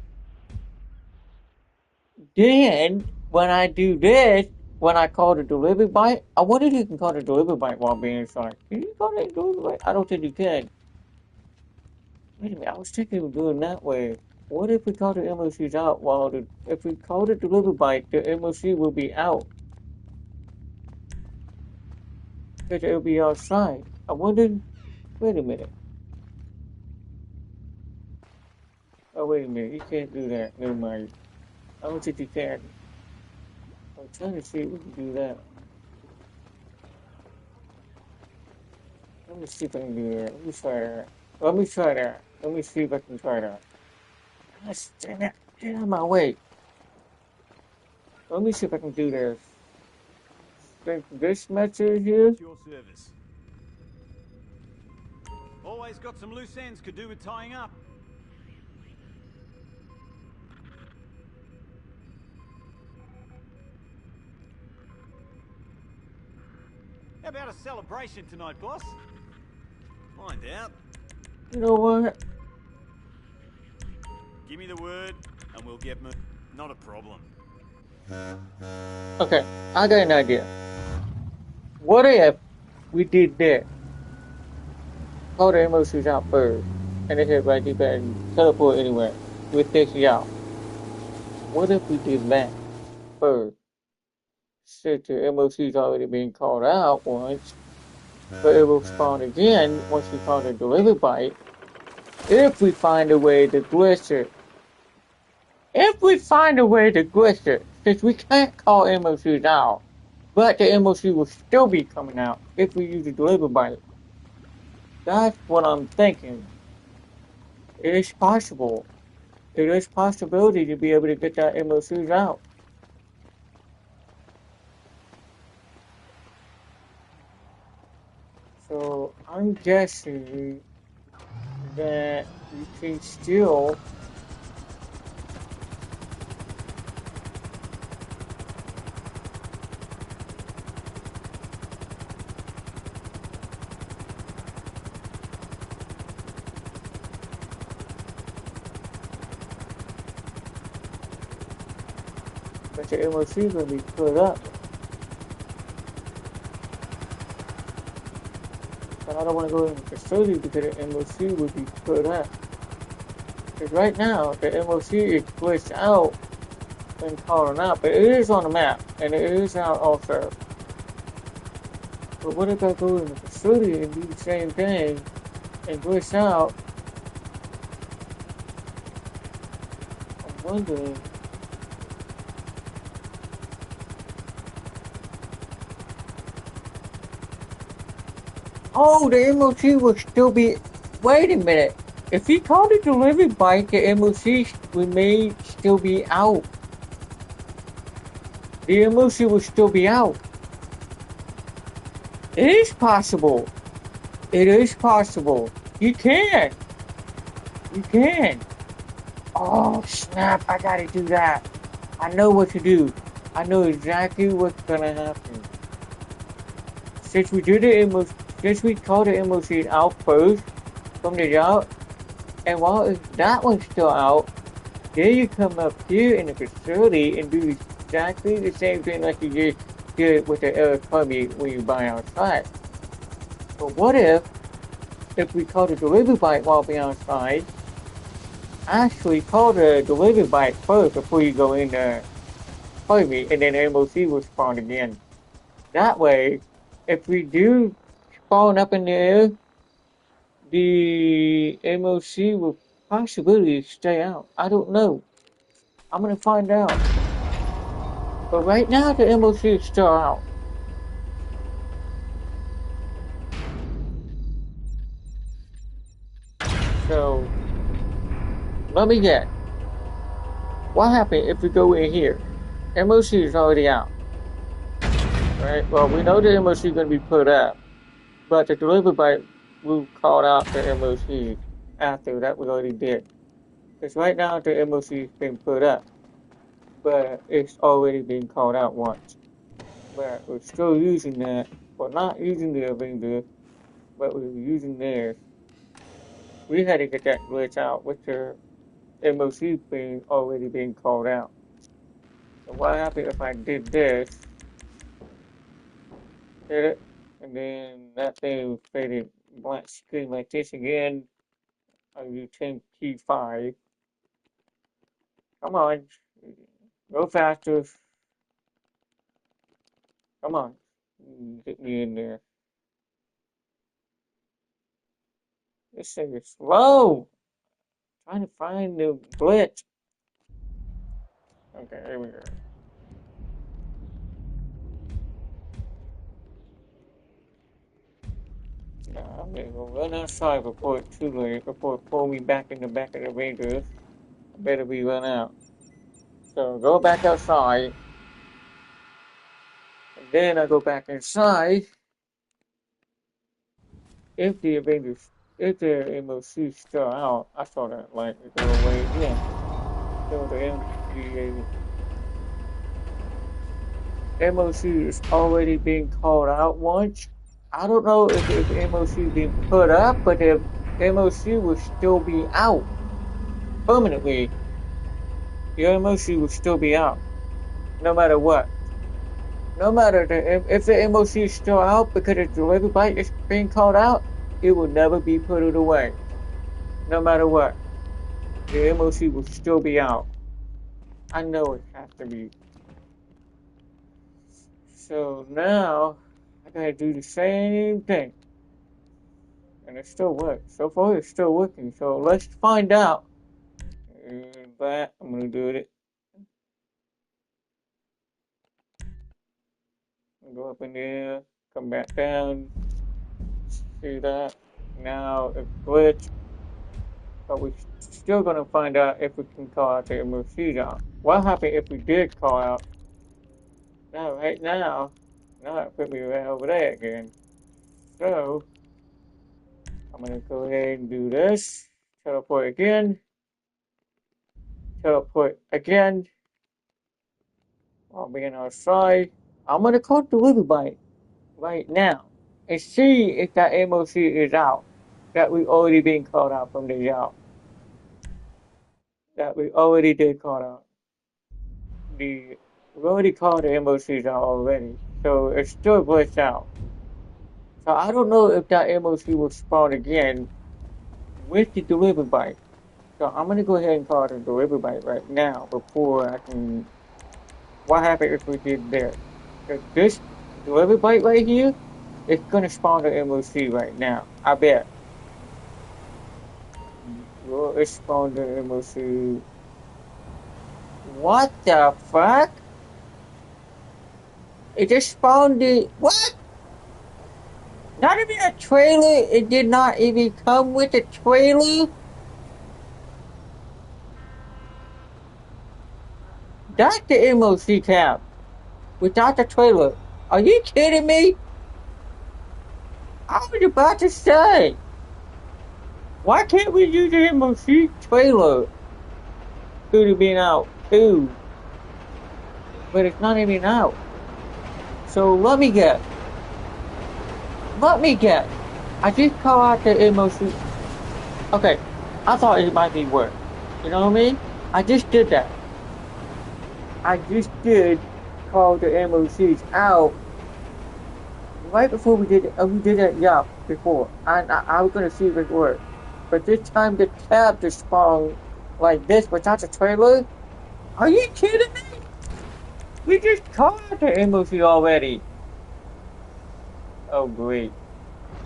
then when I do this, when I call the delivery bike, I wonder if you can call the delivery bike while being inside. Can you call the delivery bike? I don't think you can. Wait a minute, I was thinking of doing that way. What if we call the MOCs out if we call the delivery bike, the MOC will be out. Because it'll be outside. I wonder, wait a minute. Oh, wait a minute, you can't do that. Never mind. I don't think you can. I'm trying to see if we can do that. Let me see if I can do that. Let me try that. Let me see if I can try that. Gosh, dang it. Get out of my way. Let me see if I can do this. Think this message here? It's your service. Always got some loose ends could do with tying up. How about a celebration tonight, boss? Find out. You know what? Give me the word, and we'll get moving. Not a problem. Okay, I got an idea. What if we did that? Call the MOCs out first, and they said right there and teleport anywhere. We take you out. What if we did that first? Since the MOC's already been called out once, but it will spawn again once we call the delivery bike. If we find a way to glitch it. Since we can't call MOCs out, but the MOC will still be coming out if we use the delivery bike. That's what I'm thinking. It is possible. There is possibility to be able to get that MOCs out. So I'm guessing that you can still but the MOC is going to be put up. But I don't want to go in the facility because the MOC will be put up. Because right now, the MOC is glitched out and calling out, but it is on the map, and it is out also. But what if I go in the facility and do the same thing and glitch out? I'm wondering. Oh, the MOC will still be. Wait a minute. If he called a delivery bike, the MOC may still be out. The MOC will still be out. It is possible. You can. Oh, snap. I gotta do that. I know what to do. I know exactly what's gonna happen. Since we did the MOC, since we called the MOC out first from the job, and while that one's still out, then you come up here in the facility and do exactly the same thing like you just did with the LFW when you buy outside. But what if we call the delivery bike while we're outside? Actually call the delivery bike first before you go in the Harvey, and then MOC will spawn again. That way, if we do spawn up in the air, the MOC will possibly stay out. I don't know. I'm gonna find out. But right now, the MOC is still out. So, let me guess. What happens if we go in here? MOC is already out. Right? Well, we know the MOC is going to be put up. But the delivery bike will call out the MOC after that we already did. Because right now the MOC has been put up. But it's already been called out once. But we're still using that. Well, not using the Avenger, but we're using theirs. We had to get that glitch out with the MOC being already being called out. So what happened if I did this? Hit it, and then that thing faded blank screen like this again. I use 10 key 5. Come on, go faster. Come on, get me in there. This thing is slow. Trying to find the glitch. Okay, here we go. Now I'm gonna go run outside before it's too late, before it pull me back in the back of the Rangers. I better be run out. So go back outside. And then I go back inside. If the Avengers, if the MOC is still out, I saw that light go away again. So the MOC is already being called out once. I don't know if the MOC is being put up, but the MOC will still be out permanently. The MOC will still be out, no matter what. No matter if the MOC is still out because the delivery bike is being called out, it will never be put away. No matter what, the MOC will still be out. I know it has to be. So now I gotta do the same thing, and it still works. So far, it's still working. So let's find out. But I'm gonna do it. Go up in there, come back down. See that? Now it's glitched. But we're still gonna find out if we can call out the MOC out. What happened if we did call out? Now, right now it put me right over there again. So I'm gonna go ahead and do this. Teleport again. Teleport again. While being outside. I'm gonna call delivery bike right now and see if that MOC is out. That we already been called out from the job. That we already did call out. We already called the MOCs out already. So it's still glitched out. So I don't know if that MOC will spawn again with the delivery bike. So I'm gonna go ahead and call the delivery bike right now before I can. What happened if we did there? Because this delivery bike right here, it's gonna spawn the MOC right now. I bet. Well, it spawned the MOC. What the fuck? It just spawned the what? Not even a trailer. It did not even come with a trailer. That's the MOC cab. Without the trailer. Are you kidding me? I was about to say. Why can't we use the MOC trailer? Could have been out too. But it's not even out. So let me guess. I just call out the MOC. Okay, I thought it might be work. You know what I mean? I just did that. I just did call the MOCs out right before we did it. We did that, yeah, before. And I was gonna see if it worked. But this time the cab just spawned like this without the trailer? Are you kidding me? We just called out the MOC already. Oh, great.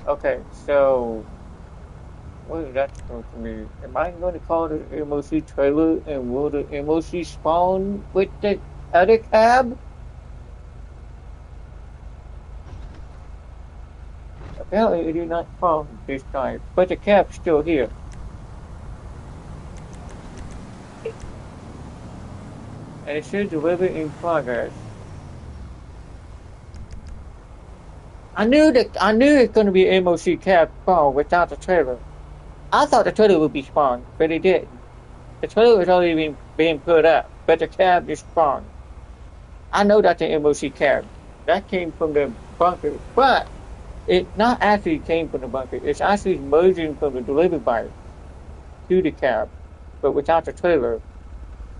Okay, so what is that supposed to mean? Am I going to call the MOC trailer and will the MOC spawn with the other cab? Apparently it did not spawn this time, but the cab's still here. And it says deliver in progress. I knew it's gonna be MOC cab spawn without the trailer. I thought the trailer would be spawned, but it didn't. The trailer was already being put up, but the cab is spawned. I know that's the MOC cab. That came from the bunker, but it not actually came from the bunker. It's actually merging from the delivery bike to the cab, but without the trailer.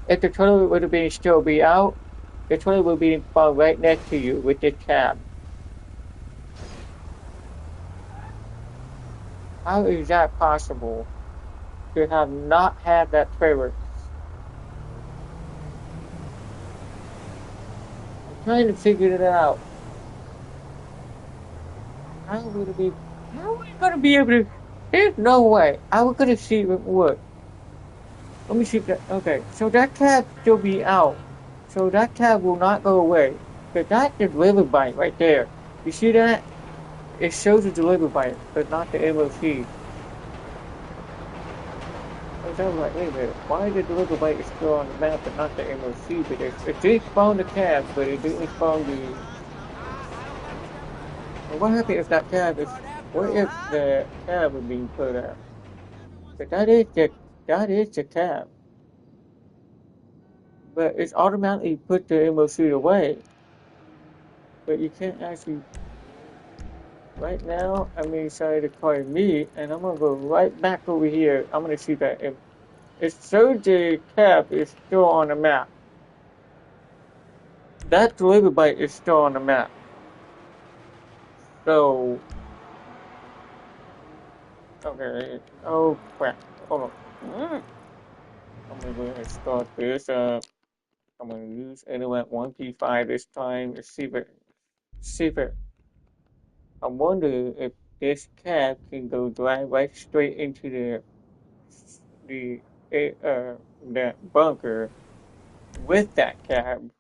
If the trailer would have been still be out, the trailer would be spawned right next to you with the cab. How is that possible to have not had that trailer? I'm trying to figure it out. How are we gonna be able to? There's no way. I was gonna see if it would. Let me see if that. Okay, so that cab still be out. So that cab will not go away. But that's the delivery bike right there. You see that? It shows the delivery bike, but not the MOC. I was like, wait a minute, why the delivery bike is still on the map but not the MOC? But it did spawn the cab, but it didn't spawn the. Well, what happened if that cab is? What if the cab is being put out? But that is the cab. But it's automatically put the MOC away. But you can't actually. Right now, I'm excited to call me, and I'm gonna go right back over here. I'm gonna see that if it shows the cab is still on the map. That delivery bike is still on the map. So, okay. Oh crap! Hold on. I'm gonna go ahead and start this up. I'm gonna use Element 1P5 this time to see if it. I wonder if this cab can go drive right straight into the that bunker with that cab.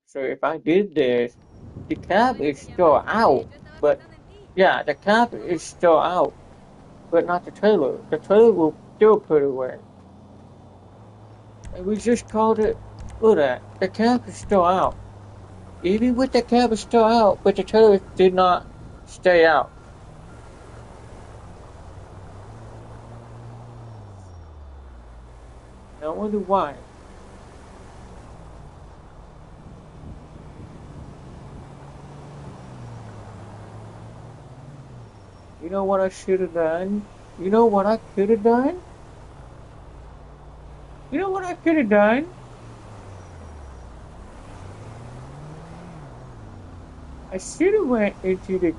So if I did this, the cab is still out, but yeah, the cab is still out, but not the trailer. The trailer will still put away. And we just called it. Look at that. The cab is still out. Even with the cab is still out, but the trailer did not stay out. I wonder why. You know what I should have done? You know what I could have done? You know what I could have done? I should have went into the.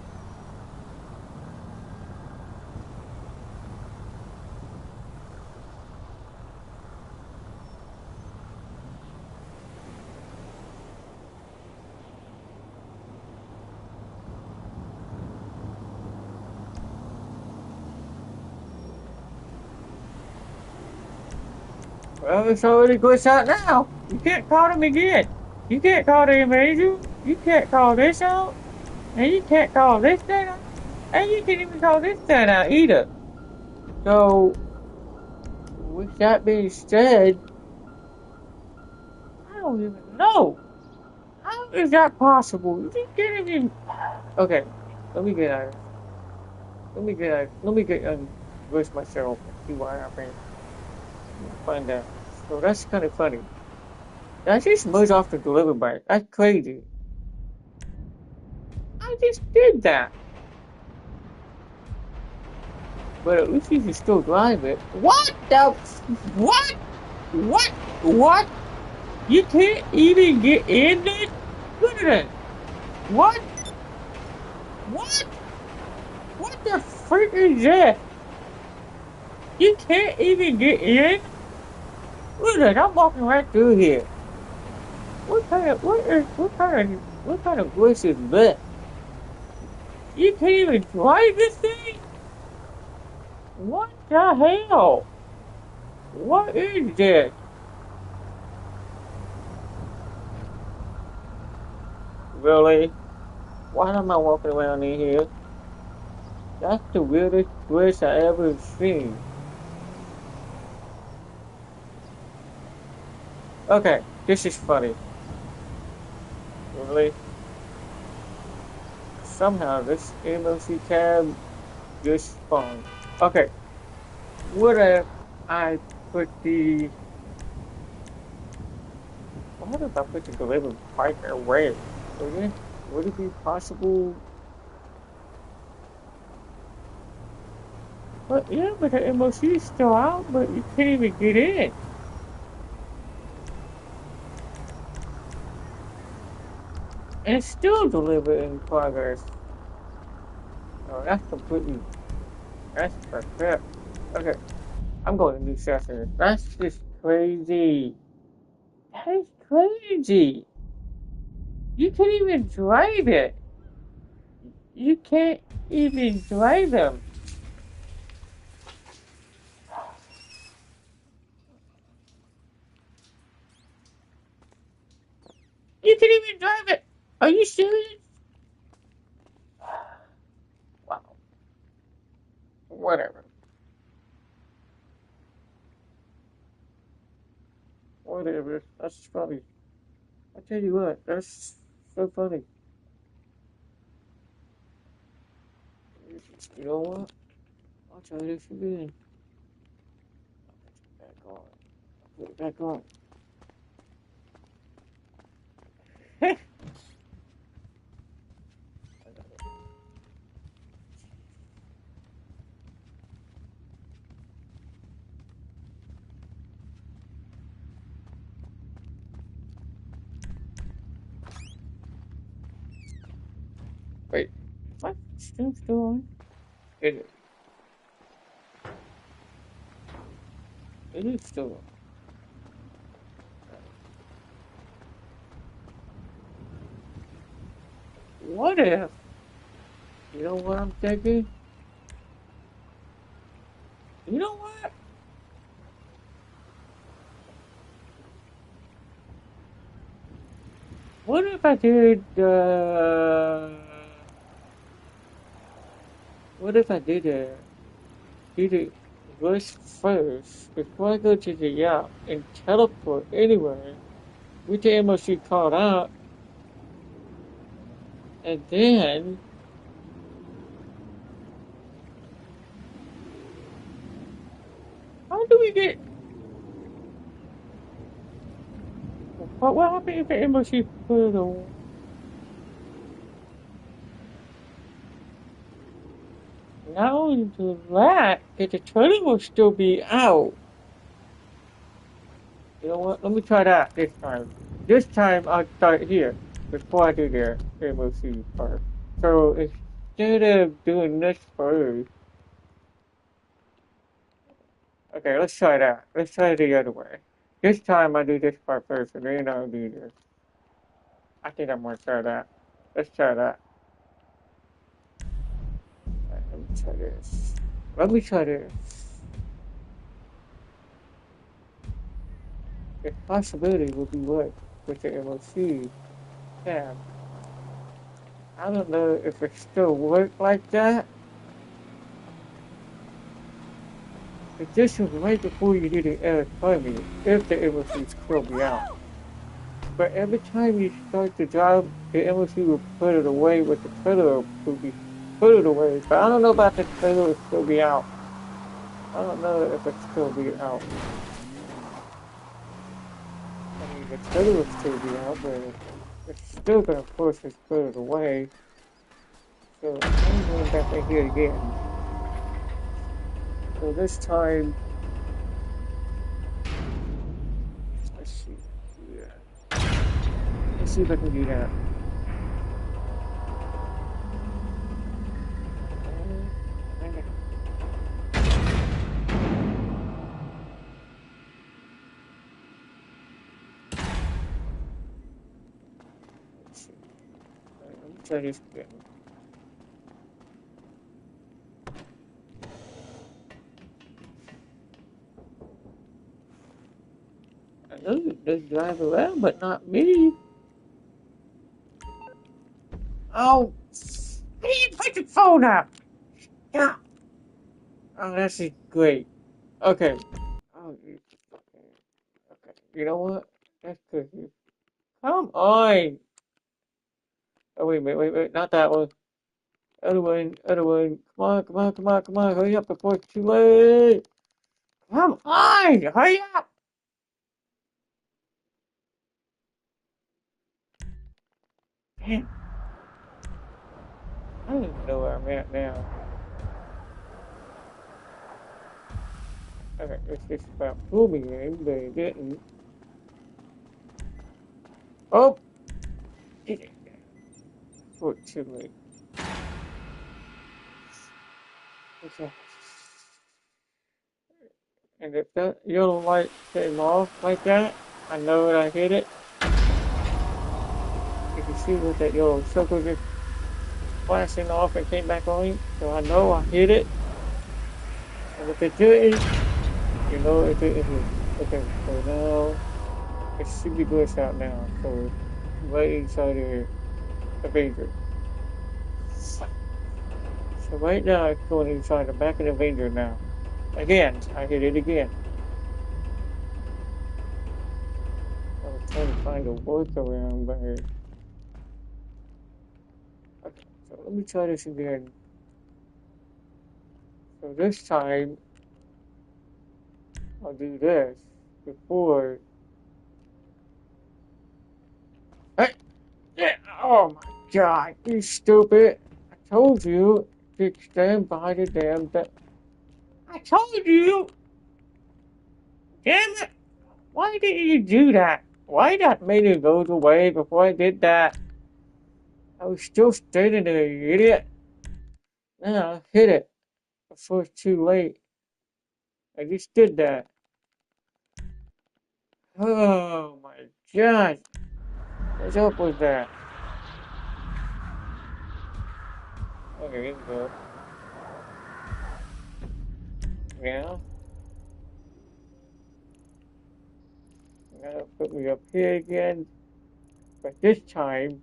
Well, it's already glitched out now. You can't call them again. You can't call the invasion. You can't call this out. And you can't call this that out. And you can't even call this that out either. So, with that being said, I don't even know. How is that possible? You can't even. Okay, let me get out of this. Let me get glitch myself and see what happens. Find out. So that's kind of funny. I just merged off the delivery bike. That's crazy. I just did that. But at least you can still drive it. What the? What? What? What? You can't even get in it? Look at it. What? What? What the freak is that? You can't even get in? Look at it. I'm walking right through here. What kind of glitch is that? You can't even drive this thing? What the hell? What is this? Really? Why am I walking around in here? That's the weirdest glitch I ever seen. Okay, this is funny. Really? Somehow this MLC cab just spawned. Okay, what if I put the... What if I put the delivery bike away? Would it be possible? But yeah, but the MOC is still out, but you can't even get in. And it's still delivered in progress. Oh, that's completely... That's perfect. Okay, I'm going to new session. That's just crazy. That is crazy. You can't even drive it. You can't even drive them. You can't even drive it. Are you serious? Wow. Whatever. Whatever. That's funny. I tell you what, that's so funny. You know what? I'll try this again. I'll put it back on. Wait, what? Still on? It is still on. What if? You know what I'm thinking? You know what? What if I did, what if I did it first before I go to the yacht and teleport anywhere with the MOC called out, and then how do we get? What happened if the MOC put it on? Not only do that, but the trailer will still be out. You know what? Let me try that this time. This time I'll start here before I do the MOC part. So instead of doing this first, okay, let's try that. Let's try it the other way. This time I do this part first, and then I'll do this. I think I'm gonna try that. Let's try that. Right, let me try this. Let me try this. The possibility would be what with the MOC tab. I don't know if it still works like that. But this was right before you do the electronic, if the MOC still be out. But every time you start to drive, the MOC will put it away with the trailer will be put it away. But I don't know about the trailer will still be out. I don't know if it still be out. I mean, the trailer will still be out, but it's still gonna force us to put it away. So I'm going back in here again. So this time, let's see. Yeah. Let's see if I can do that. Let's see. Let me try this again. I know you just drive around, but not me. Oh, how do you put the phone up? Yeah. Oh, that's great. Okay. Oh, okay. You know what? That's good. Come on. Oh, wait. Not that one. Other one. Come on. Hurry up before it's too late. Come on. Hurry up. Man, I don't even know where I'm at now. Okay, it's just about moving in, but it didn't. Oh! Did it? Before it's too late. Okay. And if that yellow light came off like that, I know that I hit it. You can see what that yellow circle just flashing off and came back on, so I know I hit it. And if it didn't, you know it didn't hit. Okay, so now it should be glitched out now. So right inside the Avenger. So right now it's going inside the back of the Avenger now. Again, I hit it again. I was trying to find a workaround, but okay, so let me try this again. So this time I'll do this before. Hey, yeah, oh my God, you stupid! I told you to stand by the damn thing. I told you! Damn it! Why did you do that? Why not made it go away before I did that? I was still standing there, you idiot. Now I hit it before it's too late. I just did that. Oh my God! What's up with that? Okay, here we go. Now, now put me up here again. But this time,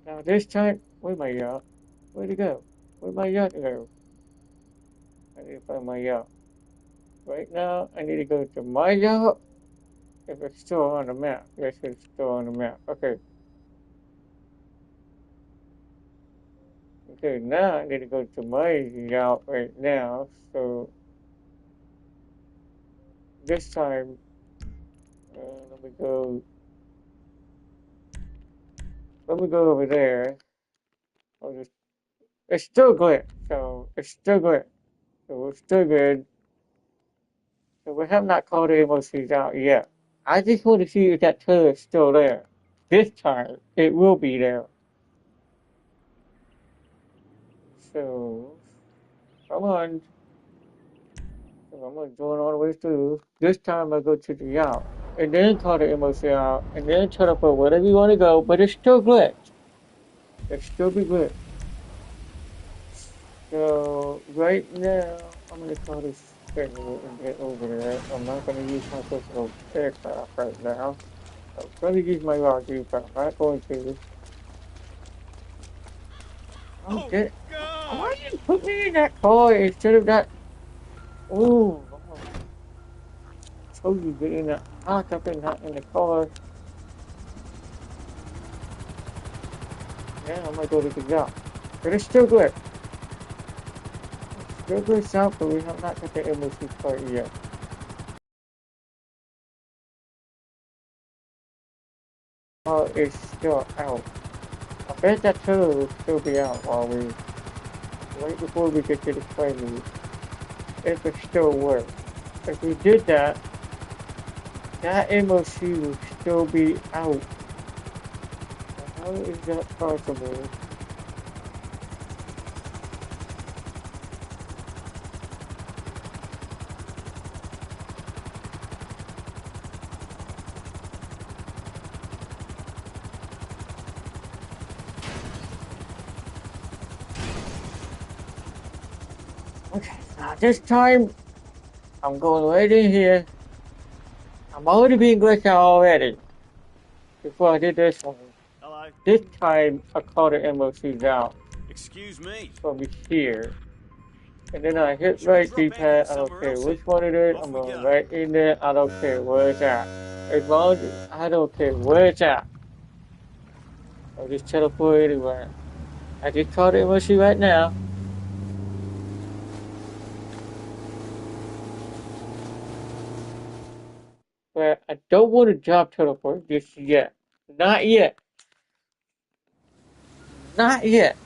where's my yacht? Where'd it go? Where'd my yacht go? I need to find my yacht. Right now, I need to go to my yacht. If it's still on the map. Yes, it's still on the map. Okay. Okay, now I need to go to my yacht right now. So, this time, let me go over there. I'll just, it's still glitch. So, it's still glitch. So, we're still good. So we have not called the MOCs out yet. I just want to see if that trailer is still there. This time, it will be there. So, come on. So I'm going to join all the way through. This time I go to the yacht. And then call the MOC out. And then try to put wherever you want to go. But it's still glitched. It still be glitched. So, right now, I'm going to call this schedule and get over there. I'm not going to use my personal aircraft right now. I'm going to use my RG, but I'm not going to. Oh, Okay. God! Why did you put me in that car instead of that? Ooh. I told you get in the hot up in the car. Yeah, I'm gonna go to the yacht. But it's still good. It's still good south, but we have not got the MOC part yet. It's still out. I bet that trailer will still be out while we wait before we get to the play move. if it still works. If we did that, that MOC would still be out. How is that possible? Okay, now this time, I'm going right in here. I'm already being glitched out already. Before I did this one. Hello. This time, I called the MOCs out Excuse me. from here. And then I hit Should we right drop D-pad, anchor I don't somewhere care else? which one it is, Off I'm we going go. right in there, I don't care where it's at. As long as, I don't care where it's at. I'll just teleport anywhere. I just called the MOC right now. But I don't want to drop teleport just yet. Not yet. Not yet.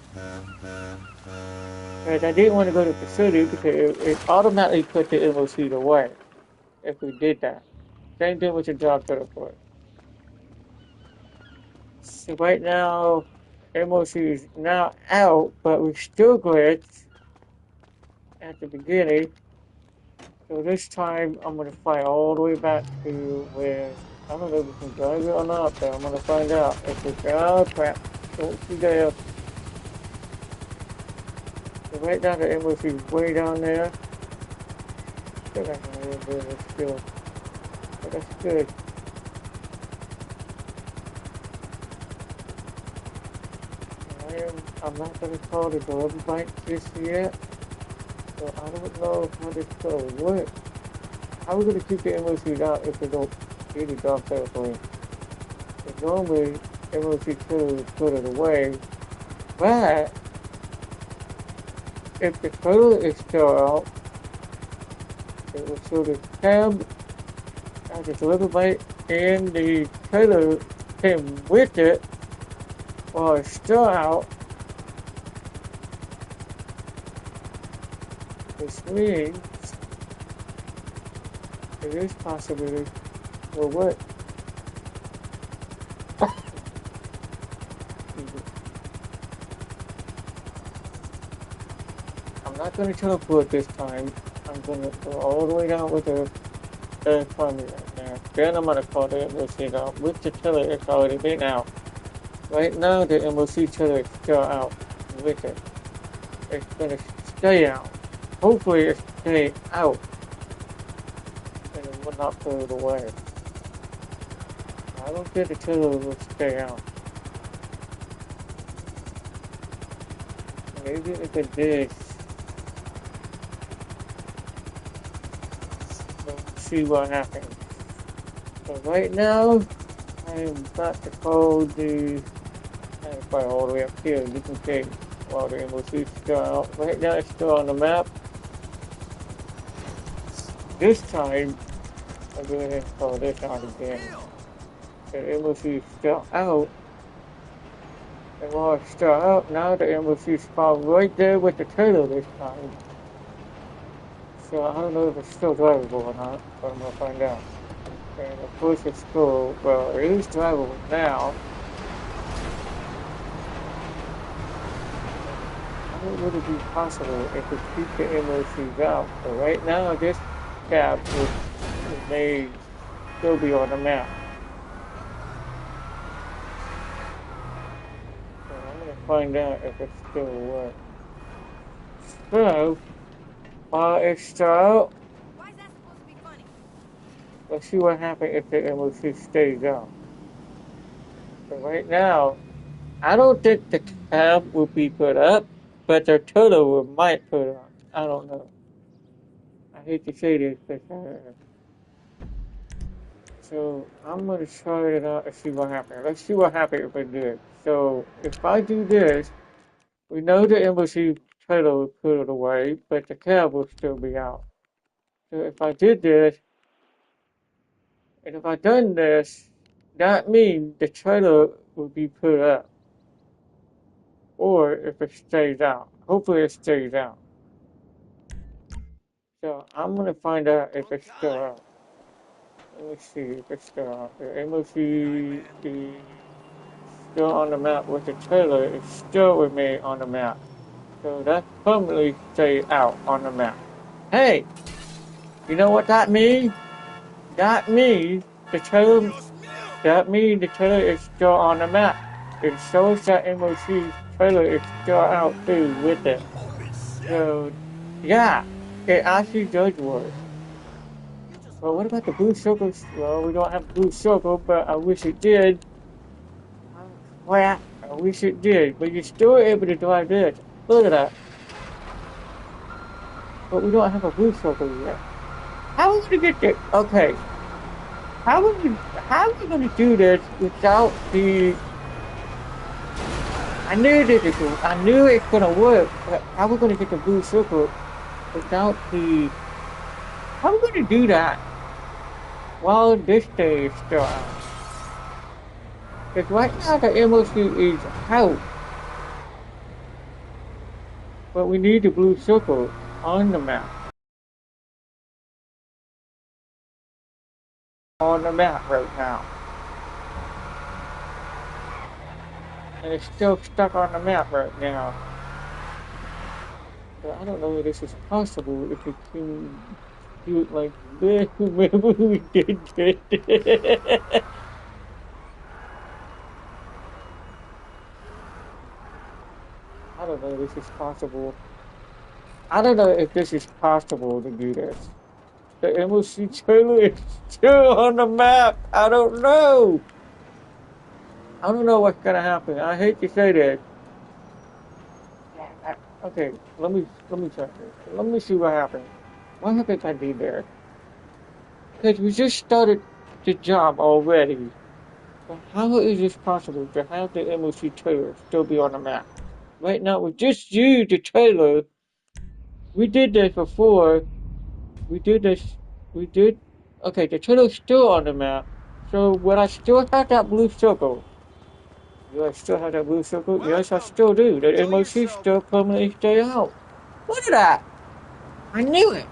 Because I didn't want to go to the facility because it automatically put the MOCs away if we did that. Same thing with the drop teleport. So right now, MOC is now out, but we still glitched at the beginning. So this time, I'm going to fly all the way back to where, I don't know if we can drive it or not, but I'm going to find out. If we can, oh crap, don't you dare. So right now, the MOC is way down there. Still got a little bit of skill, but that's good. I'm not going to call the delivery bike just yet, so I don't know how this is going to work. How are we going to keep the MOCs out if we don't get the drop teleport? Because normally, MOC could put it away, but if the trailer is still out, it will show the cab as the delivery bike and the trailer came with it while it's still out, which means there is possibility will work. I'm not going to teleport this time. I'm going to go all the way down with the primary right now. Then I'm going to call the MOC out with the trailer. It's already been out. Right now, the MOC trailer is still out with it. It's going to stay out. Hopefully, it stay out. And it will not put it away. I don't think the trailer will stay out. Maybe if it did, we'll see what happens. But right now, I am about to call the. I'm probably all the way up here. You can see while the MOC is still out. Right now, it's still on the map. This time, I'll go ahead and call this out again. The MOC is still out. And while it's still out, now the MOC is spawned right there with the trailer this time. So I don't know if it's still drivable or not, but I'm gonna find out. And of course it's still, well, it is drivable now. How would it be possible if we keep the MOCs out? But right now, this cab may still be on the map. So I'm gonna find out if it still works. So, while it's still out, Why is that supposed to be funny? let's see what happens if the MOC stays out. So right now, I don't think the cab will be put up, but the turtle might put up. I don't know. I hate to say this, but so I'm gonna try it out and see what happens. Let's see what happens if I do it. So if I do this, we know the embassy trailer will put it away, but the cab will still be out. So if I did this, and if I done this, that means the trailer will be put up. Or if it stays out. Hopefully it stays out. So I'm gonna find out if it's still out. Let me see if it's still out. The MOC is still on the map with the trailer. It's still with me on the map. So that permanently stay out on the map. Hey, you know what that means? That means the trailer. That means the trailer is still on the map. It shows that MOC's trailer is still out too with it. So yeah, it actually does work. Well, what about the blue circles? Well, we don't have a blue circle, but I wish it did. Well, I wish it did, but you're still able to drive this. Look at that. But we don't have a blue circle yet. How are we gonna get there? Okay. How are we gonna do this without the? I knew it's gonna work, but how are we gonna get the blue circle without the? How are we gonna do that while this day is still out? Because right now the MOC is out, but we need the blue circle on the map. On the map right now. And it's still stuck on the map right now. So I don't know if this is possible, if we can do it like this. Maybe we did it. I don't know if this is possible. I don't know if this is possible to do this. The MOC trailer is still on the map. I don't know. I don't know what's gonna happen. I hate to say this. Okay, let me check this. Let me see what happens. What happens if I do this? Because we just started the job already. But how is this possible to have the MOC trailer still be on the map? Right now, we just used the trailer. We did this before. We did. Okay, the trailer's still on the map. So, would I still have that blue circle? Do I still have that blue circle? Yes, I still do. The MOC still permanently stay out. Look at that! I knew it!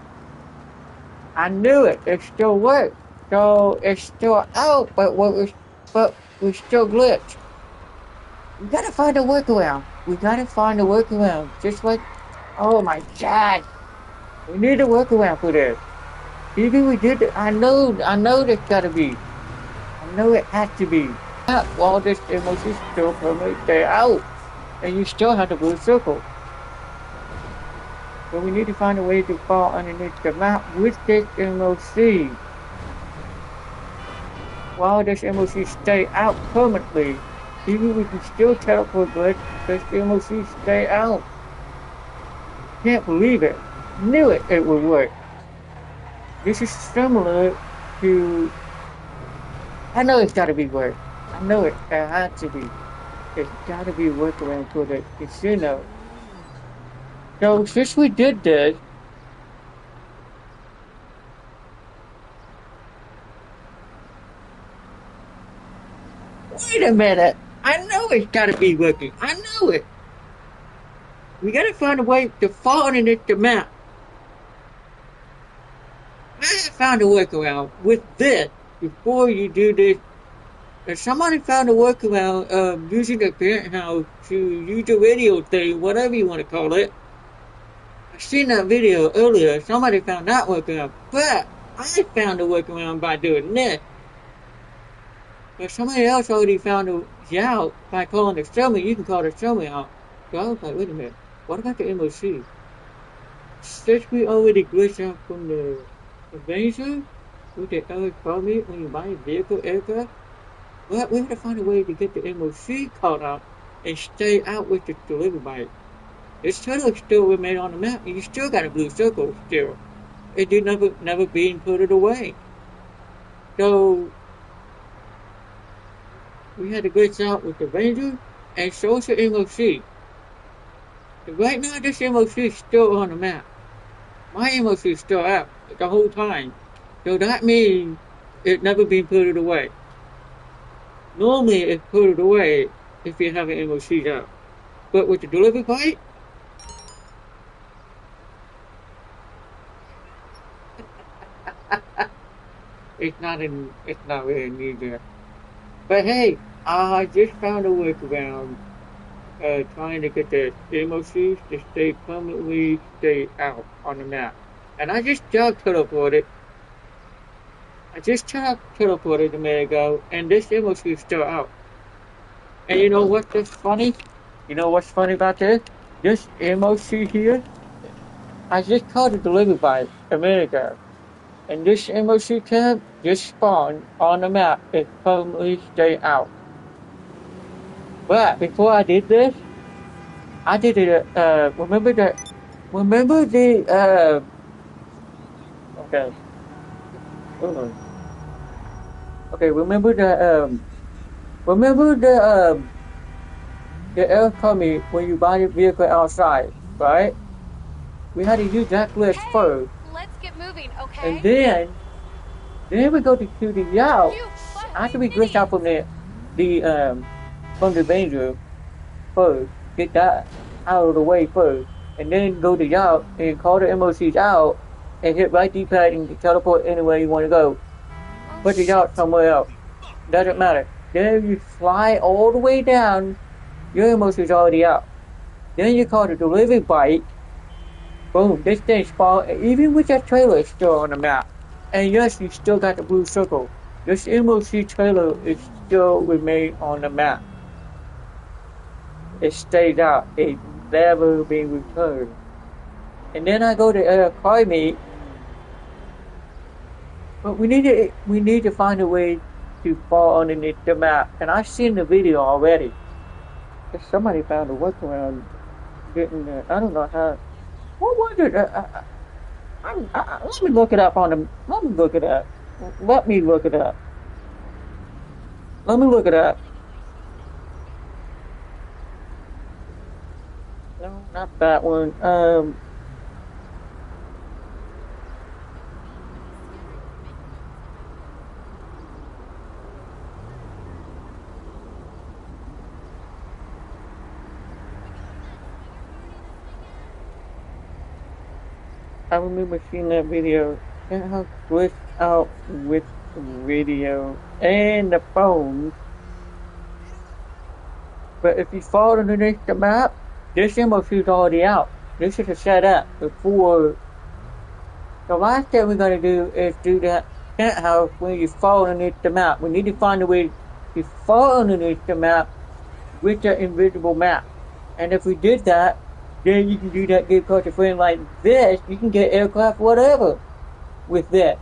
I knew it! It still worked. So, it's still out, but we still glitched. We gotta find a workaround. Just like, oh my god! We need a workaround for this. Maybe we did it. I know there's gotta be. I know it has to be. While this MOC still permanently stay out. And you still have the blue circle. So we need to find a way to fall underneath the map with this MOC. While this MOC stay out permanently. Maybe we can still teleport glitch because the MOC stay out. Can't believe it. Knew it would work. This is similar to... I know it's gotta be work. I know it had to be. There's gotta be a workaround for the casino. So since we did this, wait a minute. I know it's gotta be working. I know it. We gotta find a way to fall underneath the map. I found a workaround with this before you do this. If somebody found a workaround of using the penthouse to use the radio thing, whatever you want to call it. I seen that video earlier. Somebody found that workaround, but I found a workaround by doing this. But somebody else already found it out by calling the show me. You can call the show me out. So I was like, wait a minute. What about the MOC? Since we already glitched out from the Avenger with the Eric permit when you buy a vehicle aircraft, well, we have to find a way to get the MOC caught out and stay out with the delivery bike. This trailer still remain on the map, and you still got a blue circle still. It did never being put it away. So we had to glitch out with the Ranger and social MOC. But right now, this MOC is still on the map. My MOC is still out the whole time. So that means it never been put it away. Normally, it's put it away if you have an MOC out. But with the delivery bike, It's not really needed. But hey, I just found a workaround, trying to get the MOCs to permanently stay out on the map. And I just jog teleported. I just teleported a minute ago, and this MOC is still out. And you know what's just funny? You know what's funny about this? This MOC here, I just called it delivery by a minute ago. And this MOC tab just spawned on the map. It permanently stay out. But before I did this, I did it, remember the, okay. Hold on. Okay, remember the air coming when you buy the vehicle outside, right? We had to use that glitch first. Let's get moving, okay? And then we go to the yacht. After we glitch out from the danger first, get that out of the way first, and then go to yacht and call the MOCs out and hit right D-pad and teleport anywhere you want to go. Put the yacht somewhere else. Doesn't matter. Then you fly all the way down. Your MOC's already out. Then you call the delivery bike. Boom, this thing spawned, even with that trailer, it's still on the map. And yes, you still got the blue circle. This MOC trailer is still remain on the map. It stays out. It's never been returned. And then I go to car meet. But we need to find a way to fall underneath the map. And I've seen the video already. Somebody found a workaround getting there. I don't know how. What was it? Let me look it up on the. Let me look it up. Let me look it up. Let me look it up. No, not that one. I remember seeing that video. And how glitched out with the video and the phone. But if you fall underneath the map, this MOC is already out. This is a setup before. The last thing we're gonna do is do that penthouse when you fall underneath the map. We need to find a way to fall underneath the map with the invisible map. And if we did that, then you can do that give culture friend like this. You can get aircraft whatever with that.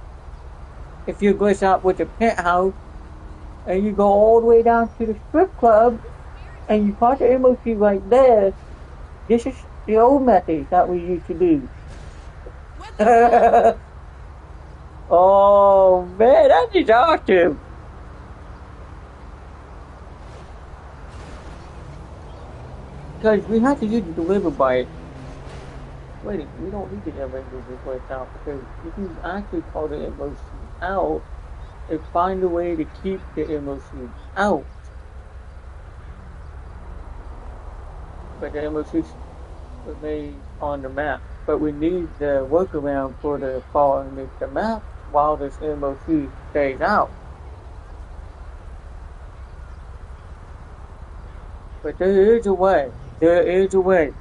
If you glitch out with the penthouse and you go all the way down to the strip club and you park the MOC like this is the old method that we used to do. Oh man, that is awesome. Because we have to use the deliver bike. Wait, we don't need to have a glitch out because you can actually call the MOC out and find a way to keep the MOC out. But the MOC remain on the map. But we need the workaround for the fall underneath the map while this MOC stays out. But there is a way. There is a way.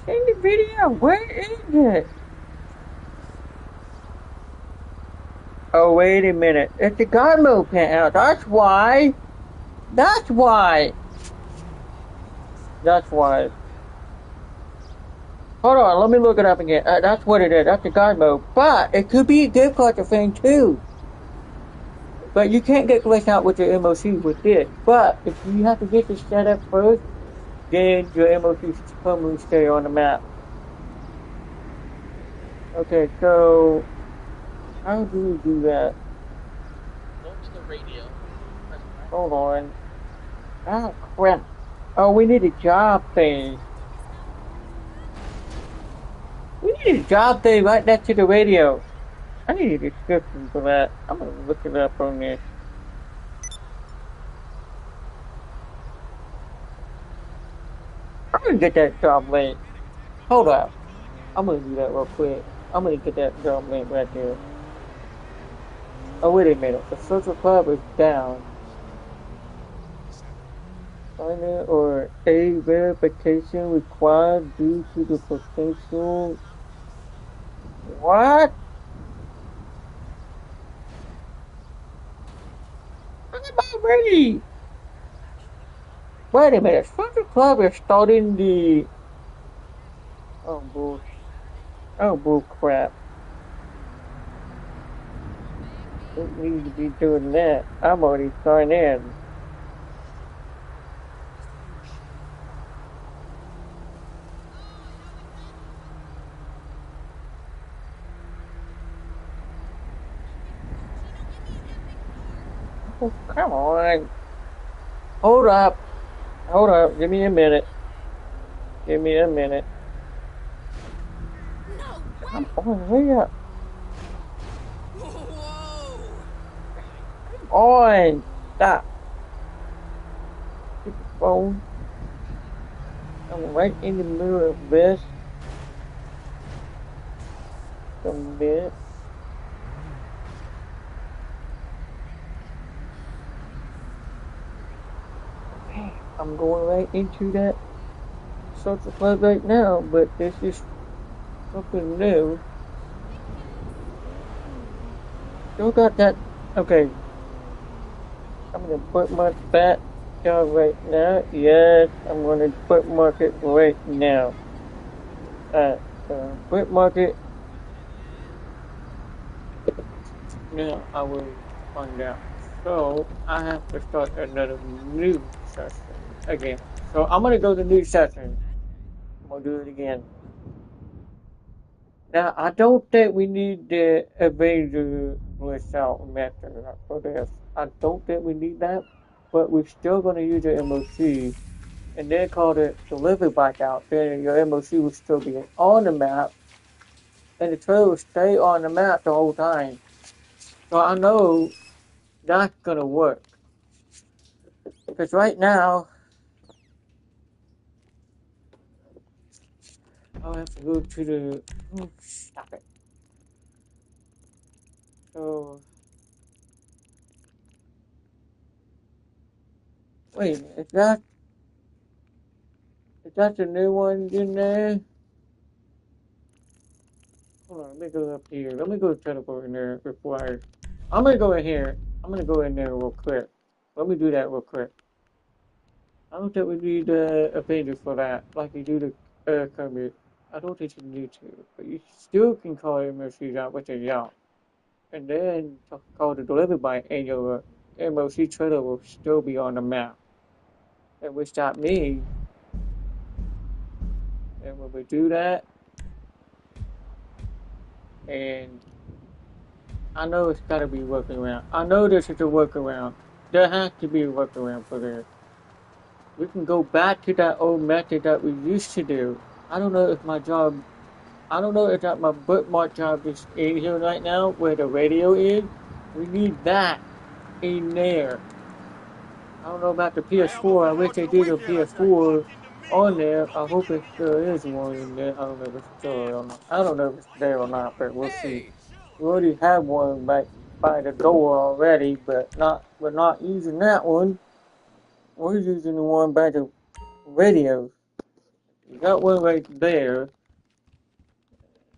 In the video, where is it? Oh, wait a minute. It's the God mode penthouse. That's why. That's why. That's why. Hold on, let me look it up again. That's what it is. That's the God mode. But it could be a gift collector thing too. But you can't get glitched out with your MOC with this. But if you have to get this set up first, then your MOC permanently stay on the map. Okay, so how do we do that? Go to the radio. Hold on. Ah, crap. Oh, we need a job thing. We need a job thing right next to the radio. I need a description for that. I'm gonna look it up on this. I'm gonna get that job link. Hold up. I'm gonna do that real quick. I'm gonna get that drum link right there. Oh, wait a minute. The social club is down. Sign-in or a verification required due to the potential. What? I'm already. Wait a minute. Social club is starting the. Oh, bull. Oh, bull crap. Don't need to be doing that. I'm already signed in. Oh, come on. Hold up. Hold up. Give me a minute. Give me a minute. No Come way! on, hurry up. Whoa! Come on. Stop. Get the phone. I'm right in the middle of this. A minute. Okay, I'm going right into that social club right now, but this is something new. Still got that. Okay, I'm gonna bookmark that job right now. Yes, I'm gonna bookmark it right now. Bookmark it. Now I will find out. So I have to start another new session again. So I'm gonna go to new session. I'm gonna do it again. Now I don't think we need the Avenger glitch out method for this. I don't think we need that, but we're still gonna use the MOC and then call it delivery back out. Then your MOC will still be on the map and the trailer will stay on the map the whole time. So I know that's gonna work. Because right now, I'll have to go to the. Oh, stop it. So, wait, is that the new one in there? Hold on, let me go up here. Let me go teleport in there before I'm gonna go in here. I'm gonna go in there real quick. Let me do that real quick. I don't think we need a pager for that, like you do the commute. I don't think you need to, but you still can call MOCs out with a yacht. And then call the delivery by and your MOC trailer will still be on the map. And which that means, and when we do that, and I know it's gotta be working around. I know this is a workaround. There has to be a workaround for this. We can go back to that old method that we used to do. I don't know if my job, I don't know if that my bookmark job is in here right now where the radio is. We need that in there. I don't know about the PS4. I wish they did a PS4 on there. I hope it still is one in there. I don't know if it's still or not. I don't know if it's there or not, but we'll see. Hey! We already have one by the door already, but we're not using that one. We're using the one by the radio. We got one right there.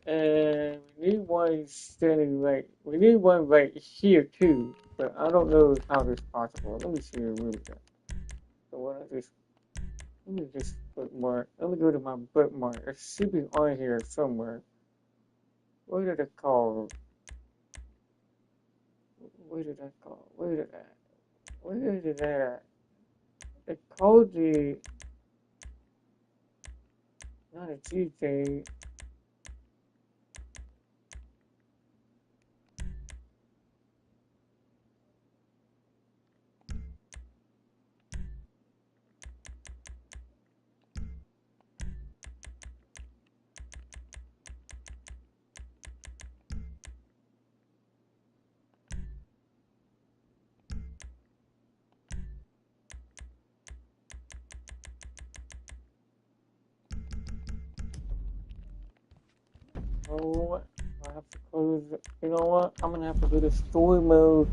And we need one standing right. We need one right here too. But I don't know how this is possible. Let me see where we go. So what I just let me just bookmark. Let me go to my bookmark. It should be on here somewhere. What did it call? What did I call? Where did that? Where did that? It called the not a Tuesday. Oh, I have to close. You know what? I'm gonna have to do the story mode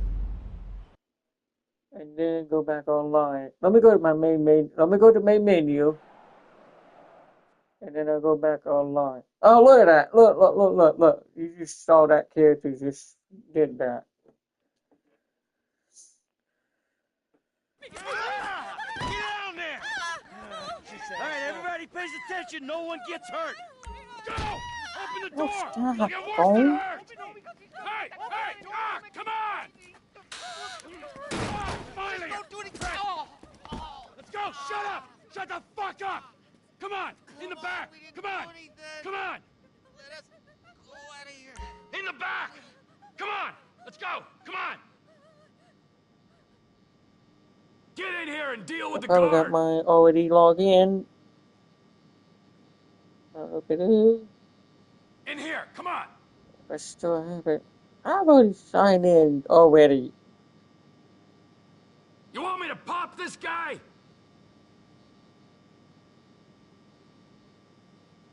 and then go back online. Let me go to my main menu. Let me go to main menu, and then I'll go back online. Oh, look at that! Look, look, look, look, look! You just saw that character just did that. Get down there! Alright, everybody pays attention. No one gets hurt. Go! Open the door! What's You'll that, get worse phone? than hurt! Hey! Hey! Ah! Come on! Oh, finally! Don't do anything. Oh. Let's go! Shut up! Shut the fuck up! Come on! In the back! We didn't Come on! do anything. Come on! Let us go out of here. In the back! Come on! Let's go! Come on! Get in here and deal I with the probably got guard! mine already logged in. Okay, In here! Come on! I still have it. I've already signed in already. You want me to pop this guy?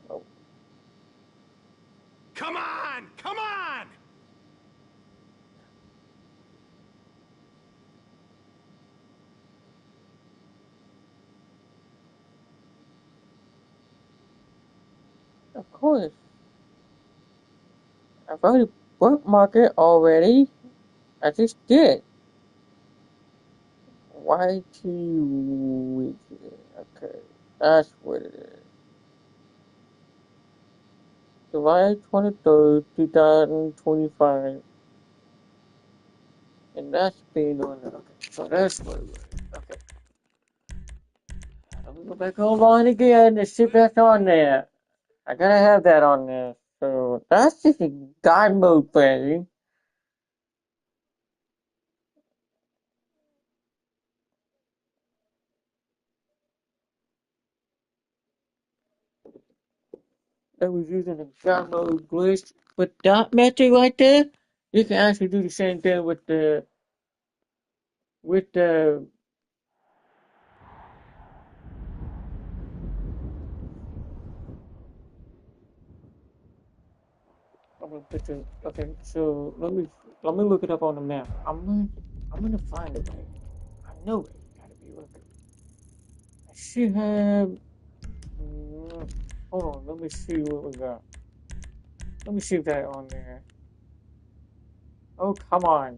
Oh, Come on! Come on! of course. I've already bookmarked it already. I just did. YT Wiki. Okay, that's what it is. July 23rd, 2025. And that's being on it. Okay, so that's what it was. Okay. I'm gonna go back online again and see if that's on there. I gotta have that on there. So that's just a God mode thing. That was using a God mode glitch. But that method right there, you can actually do the same thing with the I'm gonna put the okay, so let me look it up on the map. I'm gonna find it. Right? I know it. Gotta be looking. I should have. Hold on. Let me see what we got. Let me see if that on there. Oh come on.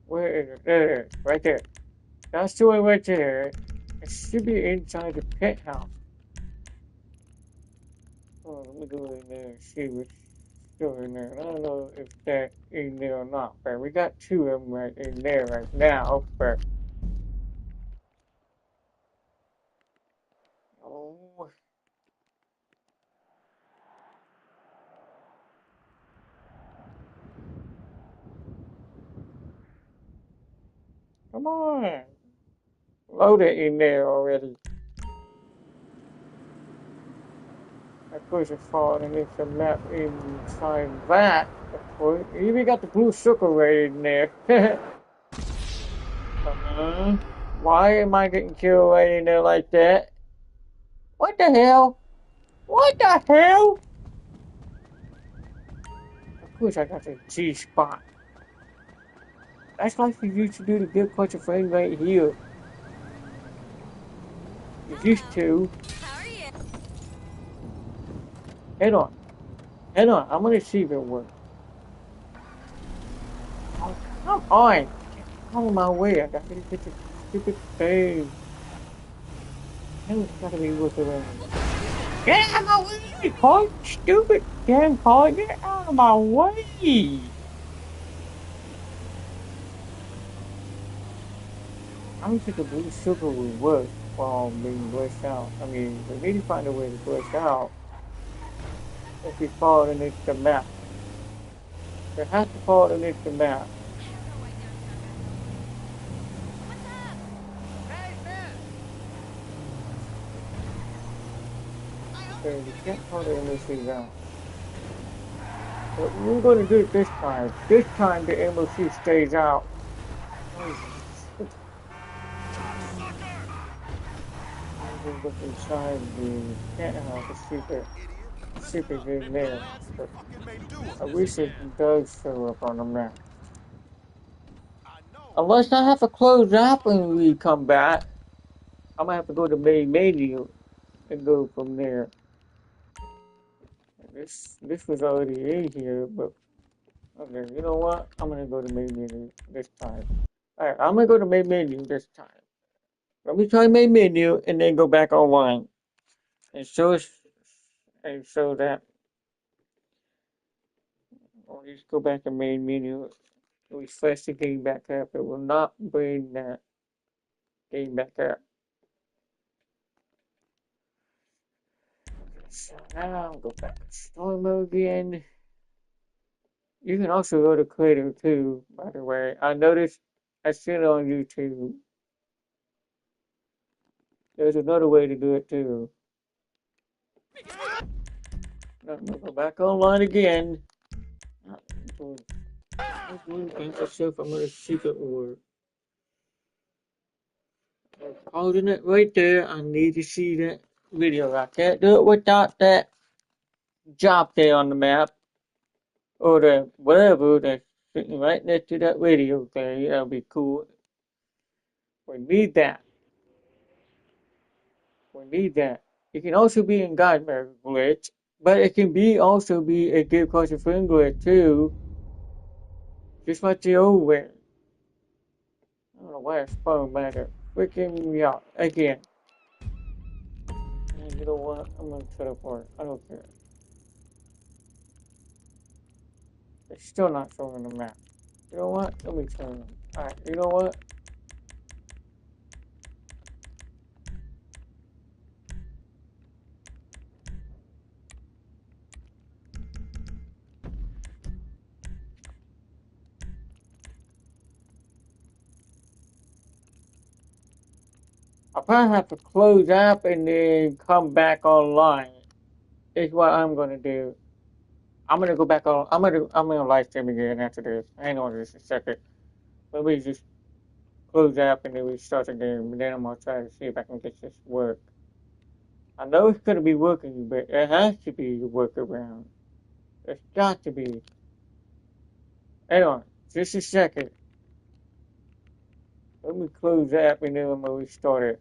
Where is it? There it is. Right there. That's the way right there. It should be inside the pet house. Oh, let me go in there and see what's still in there. I don't know if that's in there or not, but we got two of them right in there right now. But oh, come on, load it in there already. Of course, it's falling underneath the map inside that. Of course, you even got the blue sugar right in there. Why am I getting killed right in there like that? What the hell? What the hell? Of course, I got the G spot. That's like you used to do the good punch of frame right here. You used to. Head on. Head on. I'm gonna see if it works. Oh, come on. Get out of my way. I gotta get this stupid thing. It's gotta be working around. Get out of my way, Paul. Stupid damn Paul. Get out of my way. I don't think the blue sugar will work while being glitched out. I mean, we need to find a way to glitch out if we fall underneath the map. It has to fall underneath the map. So you can't fall underneath the map. But we're going to do it this time. This time the MOC stays out. I'm going to look inside the tent house to see if it secret in there. But I wish it does show up on the map. Unless I have to close out when we come back. I'm gonna have to go to main menu and go from there. This was already in here, but okay, you know what? I'm gonna go to main menu this time. Alright, I'm gonna go to main menu this time. Let me try main menu and then go back online and show us and show that. I'll just go back to main menu. Refresh the game back up. It will not bring that game back up. So now go back to story mode again. You can also go to creator too, by the way. I noticed I seen it on YouTube. There's another way to do it too. Now I'm gonna go back online again. I'm not sure if I'm gonna secret word. I'm holding it right there. I need to see that video. I can't do it without that job there on the map. Or the whatever that's sitting right next to that radio thing. That'll be cool. We need that. We need that. It can also be in Godmother glitch, but it can be also be a Give Caution Friend glitch too. Just like the old way. I don't know why it's phone matter. Freaking me out again. And you know what? I'm gonna shut up for it. I don't care. It's still not showing the map. You know what? Let me turn them. Alright, you know what? I'll probably have to close up and then come back online. Is what I'm gonna do. I'm gonna go back on. I'm gonna live stream again after this. Hang on just a second. Let me just close up and then we start the game. And then I'm gonna try to see if I can get this work. I know it's gonna be working, but it has to be a workaround. It's got to be. Hang on, just a second. Let me close up and then I'm gonna restart it.